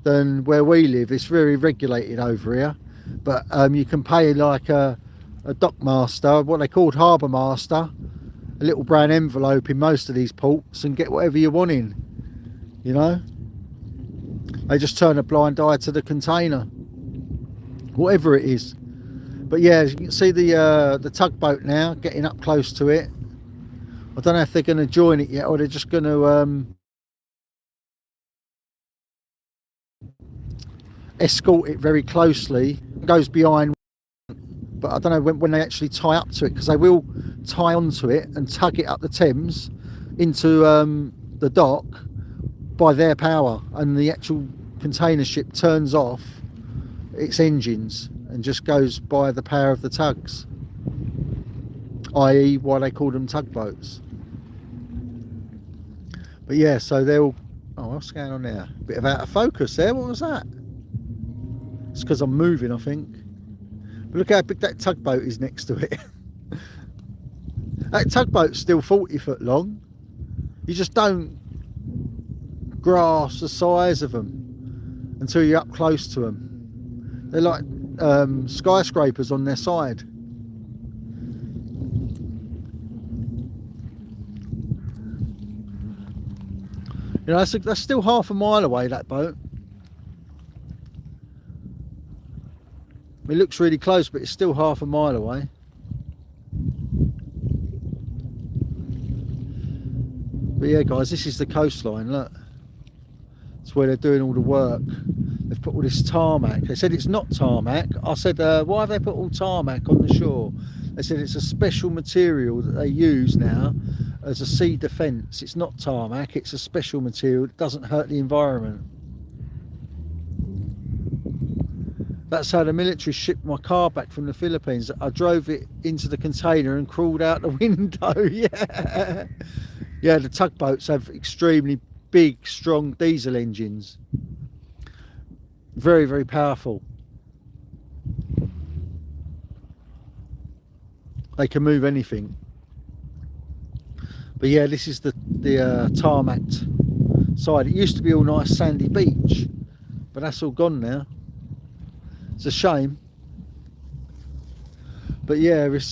than where we live. It's very regulated over here, but you can pay like a dock master, what they called harbour master, a little brown envelope in most of these ports, and get whatever you want in, you know. They just turn a blind eye to the container, whatever it is. But yeah, you can see the tugboat now getting up close to it. I don't know if they're going to join it yet, or they're just going to escort it very closely. It goes behind, but I don't know when they actually tie up to it, because they will tie onto it and tug it up the Thames into the dock by their power, and the actual container ship turns off its engines and just goes by the power of the tugs, i.e. why they call them tugboats. But yeah, so they're all... Oh, what's going on there? Bit of out of focus there. What was that? It's because I'm moving, I think. But look how big that tugboat is next to it. That tugboat's still 40 foot long. You just don't grasp the size of them until you're up close to them. They're like skyscrapers on their side. You know, that's still half a mile away, that boat. It looks really close, but it's still half a mile away. But yeah, guys, this is the coastline, look. It's where they're doing all the work. They've put all this tarmac. They said it's not tarmac. I said, why have they put all tarmac on the shore? They said it's a special material that they use now as a sea defence. It's not tarmac, it's a special material that doesn't hurt the environment. That's how the military shipped my car back from the Philippines. I drove it into the container and crawled out the window. Yeah. Yeah, the tugboats have extremely big, strong diesel engines. Very, very powerful. They can move anything. But yeah, this is the tarmacked side. It used to be all nice sandy beach, but that's all gone now. It's a shame. But yeah, it's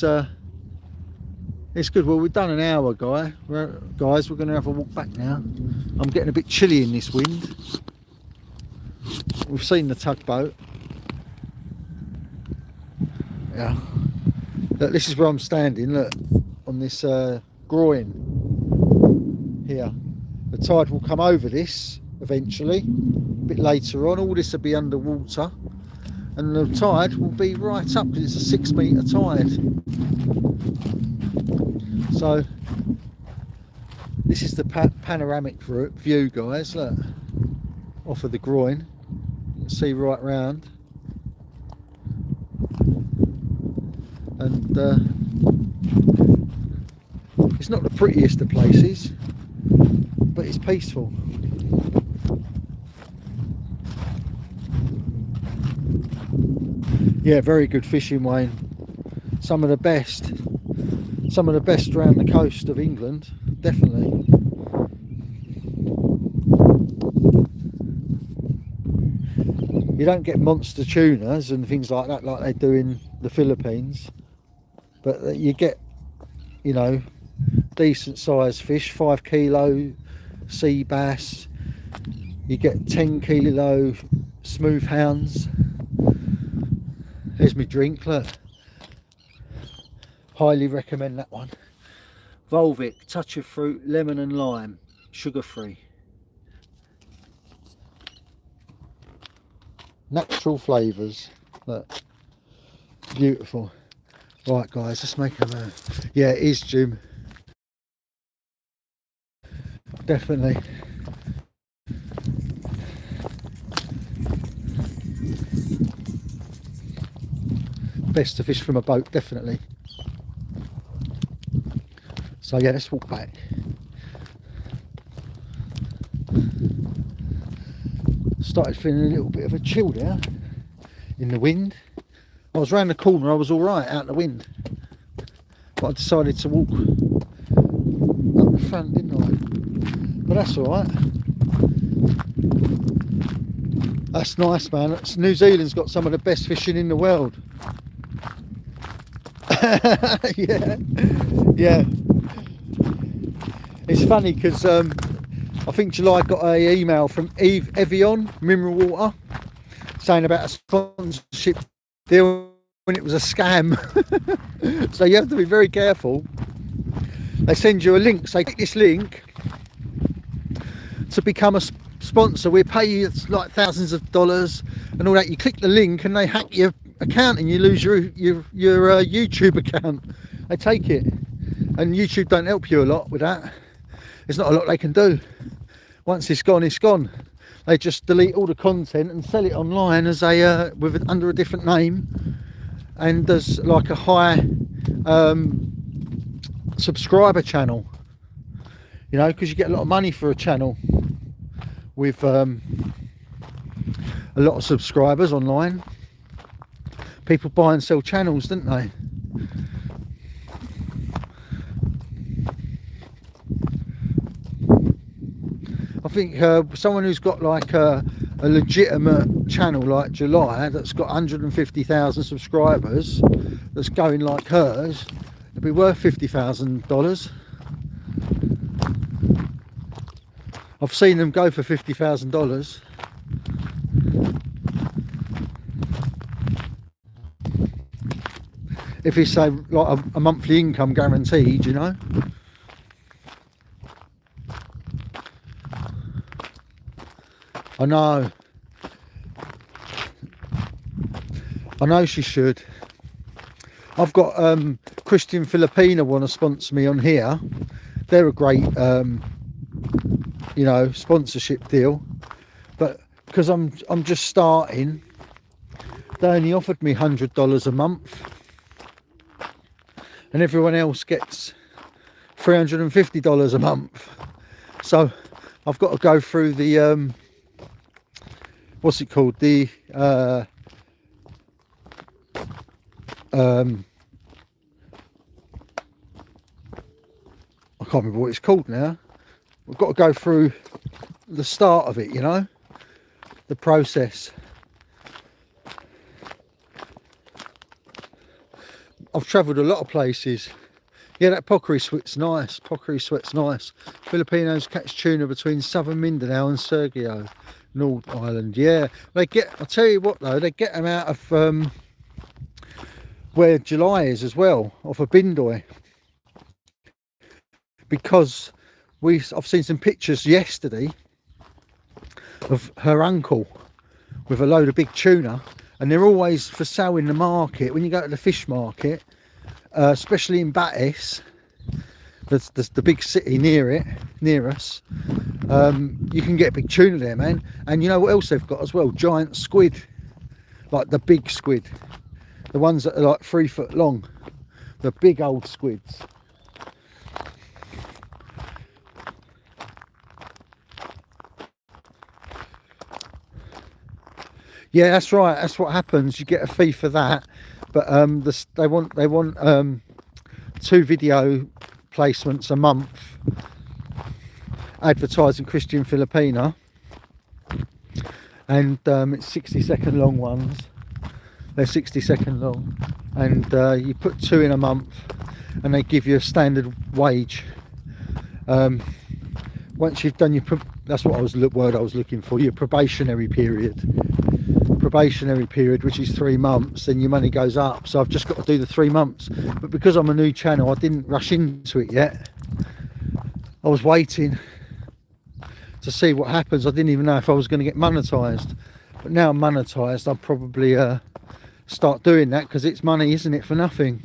good. Well, we've done an hour, guys. We're going to have a walk back now. I'm getting a bit chilly in this wind. We've seen the tugboat. Yeah. Look, this is where I'm standing. Look, on this groin here. The tide will come over this eventually, a bit later on. All this will be underwater, and the tide will be right up because it's a 6 metre tide. So this is the panoramic view, guys. Look, off of the groin, you can see right round, and it's not the prettiest of places, but it's peaceful. Yeah, very good fishing, Wayne. Some of the best around the coast of England, definitely. You don't get monster tunas and things like that like they do in the Philippines, but you get, you know, decent sized fish, 5 kilo sea bass. You get 10 kilo smooth hounds. There's my drink, look. Highly recommend that one. Volvic, touch of fruit, lemon and lime, sugar free. Natural flavours. Look, beautiful. Right, guys, let's make a move. Yeah, it is, Jim. Definitely. Best to fish from a boat, definitely. So yeah, let's walk back. Started feeling a little bit of a chill there in the wind. I was round the corner, I was all right out the wind, but I decided to walk up the front, didn't I? But that's all right. That's nice, man. New Zealand's got some of the best fishing in the world. Yeah, yeah. It's funny because I think July got a email from Evian Mineral Water saying about a sponsorship deal when it was a scam. So you have to be very careful. They send you a link, say click this link to become a sponsor, we'll pay you like thousands of dollars and all that. You click the link and they hack your account and you lose your YouTube account. They take it, and YouTube don't help you a lot with that. There's not a lot they can do. Once it's gone, it's gone. They just delete all the content and sell it online as a under a different name, and there's like a high subscriber channel, you know, because you get a lot of money for a channel with a lot of subscribers online. People buy and sell channels, don't they? I think someone who's got like a legitimate channel like July that's got 150,000 subscribers, that's going like hers, it'd be worth $50,000. I've seen them go for $50,000. If it's say like a monthly income guaranteed, you know. I know she should. I've got Christian Filipina want to sponsor me on here. They're a great you know, sponsorship deal, but because I'm just starting, they only offered me $100 a month, and everyone else gets $350 a month. So I've got to go through the what's it called, the I can't remember what it's called now. We've got to go through the start of it, you know, the process. I've travelled a lot of places. Yeah, that Pockery Sweat's nice. Pockery Sweat's nice. Filipinos catch tuna between southern Mindanao and Sergio, North Island. Yeah, they get, I'll tell you what though, they get them out of where July is as well, off of Bindoy. Because I've seen some pictures yesterday of her uncle with a load of big tuna, and they're always for sale in the market. When you go to the fish market, especially in Batis, that's the big city near us, you can get big tuna there, man. And you know what else they've got as well? Giant squid, like the big squid, the ones that are like 3 foot long, the big old squids. Yeah, that's right. That's what happens. You get a fee for that, but they want 2 video placements a month advertising Christian Filipina, and it's 60-second long ones. They're 60-second long, and you put 2 in a month, and they give you a standard wage. Once you've done your that's what word I was looking for, your probationary period, which is 3 months, then your money goes up. So I've just got to do the 3 months, but because I'm a new channel, I didn't rush into it yet. I was waiting to see what happens. I didn't even know if I was going to get monetized, but now I'm monetized, I'll probably start doing that, because it's money, isn't it, for nothing.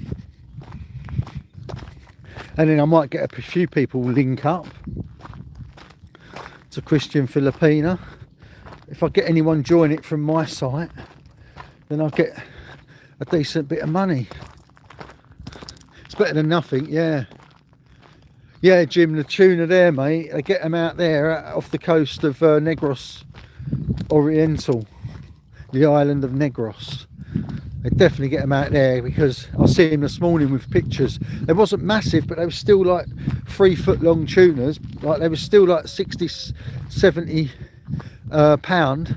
And then I might get a few people link up to Christian Filipina. If I get anyone join it from my site, then I'll get a decent bit of money. It's better than nothing. Yeah, Jim, the tuna there, mate, they get them out there off the coast of Negros Oriental, the island of Negros. They definitely get them out there, because I see them this morning with pictures. They wasn't massive, but they were still like 3 foot long tunas. Like they were still like 60, 70 pound,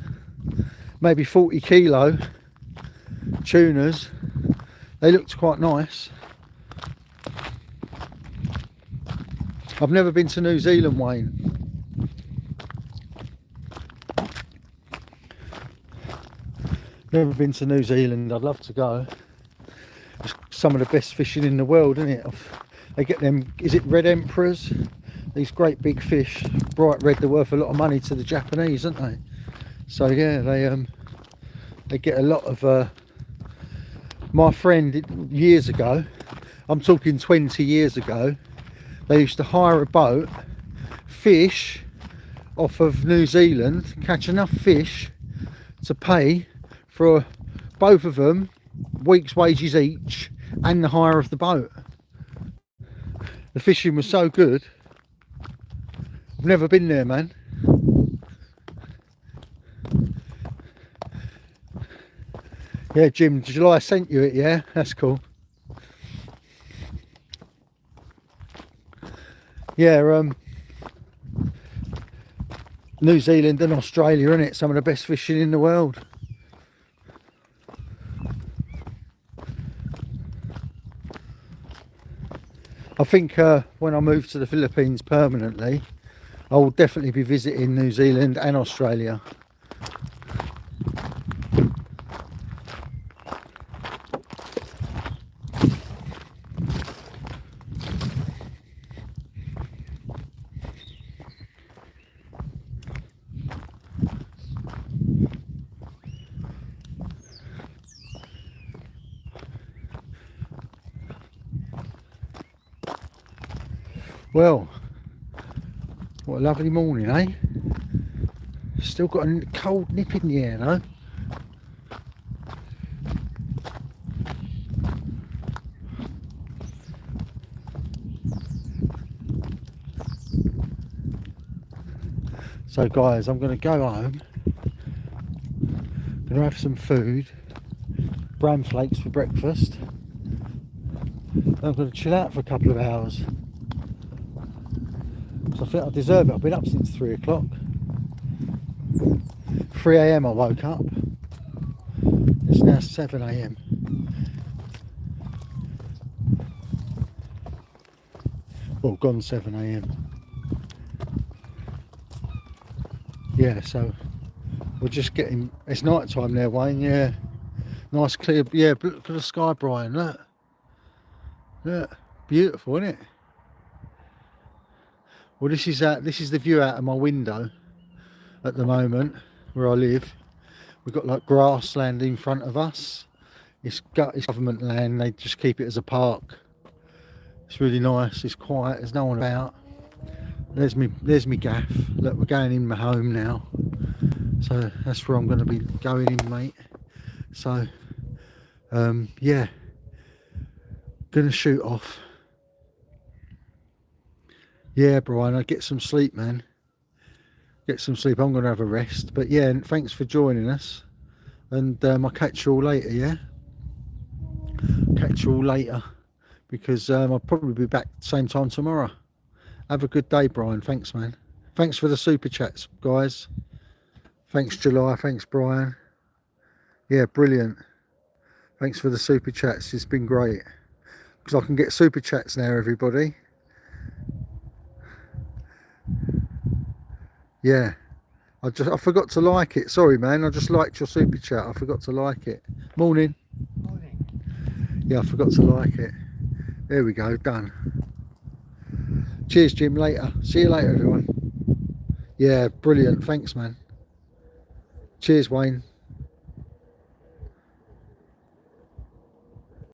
maybe 40 kilo tunas. They looked quite nice. I've never been to New Zealand, Wayne. Never been to New Zealand. I'd love to go. It's some of the best fishing in the world, isn't it? They get them, is it red emperors? These great big fish, bright red. They're worth a lot of money to the Japanese, aren't they? So yeah, they get a lot of. My friend years ago, I'm talking 20 years ago, they used to hire a boat, fish off of New Zealand, catch enough fish to pay for both of them week's wages each and the hire of the boat. The fishing was so good. I've never been there, man. Yeah, Jim, July sent you it, yeah? That's cool. Yeah, New Zealand and Australia, isn't it? Some of the best fishing in the world. I think when I move to the Philippines permanently, I will definitely be visiting New Zealand and Australia. Well, what a lovely morning, eh? Still got a cold nip in the air, though. So guys, I'm going to go home. Going to have some food. Bran flakes for breakfast. I'm going to chill out for a couple of hours. So I think I deserve it. I've been up since 3 o'clock. 3 AM I woke up. It's now 7 AM. Well, gone 7 AM. Yeah, so we're just getting, it's night time there, Wayne. Yeah, nice clear. Yeah, look at the sky, Brian. Look, beautiful, isn't it? Well, this is the view out of my window at the moment where I live. We've got like grassland in front of us. It's government land. They just keep it as a park. It's really nice. It's quiet. There's no one about. There's me gaff. Look, we're going in my home now. So that's where I'm going to be going in, mate. So yeah, gonna shoot off. Yeah, Brian, I get some sleep, man. Get some sleep. I'm gonna have a rest. But yeah, and thanks for joining us. And I'll catch you all later. Yeah, catch you all later, because I'll probably be back same time tomorrow. Have a good day, Brian. Thanks, man. Thanks for the super chats, guys. Thanks, July. Thanks, Brian. Yeah, brilliant. Thanks for the super chats. It's been great. Because I can get super chats now, everybody. Yeah. I forgot to like it. Sorry, man. I just liked your super chat. I forgot to like it. Morning. Morning. Yeah, I forgot to like it. There we go. Done. Cheers, Jim. Later. See you later, everyone. Yeah, brilliant. Thanks, man. Cheers, Wayne.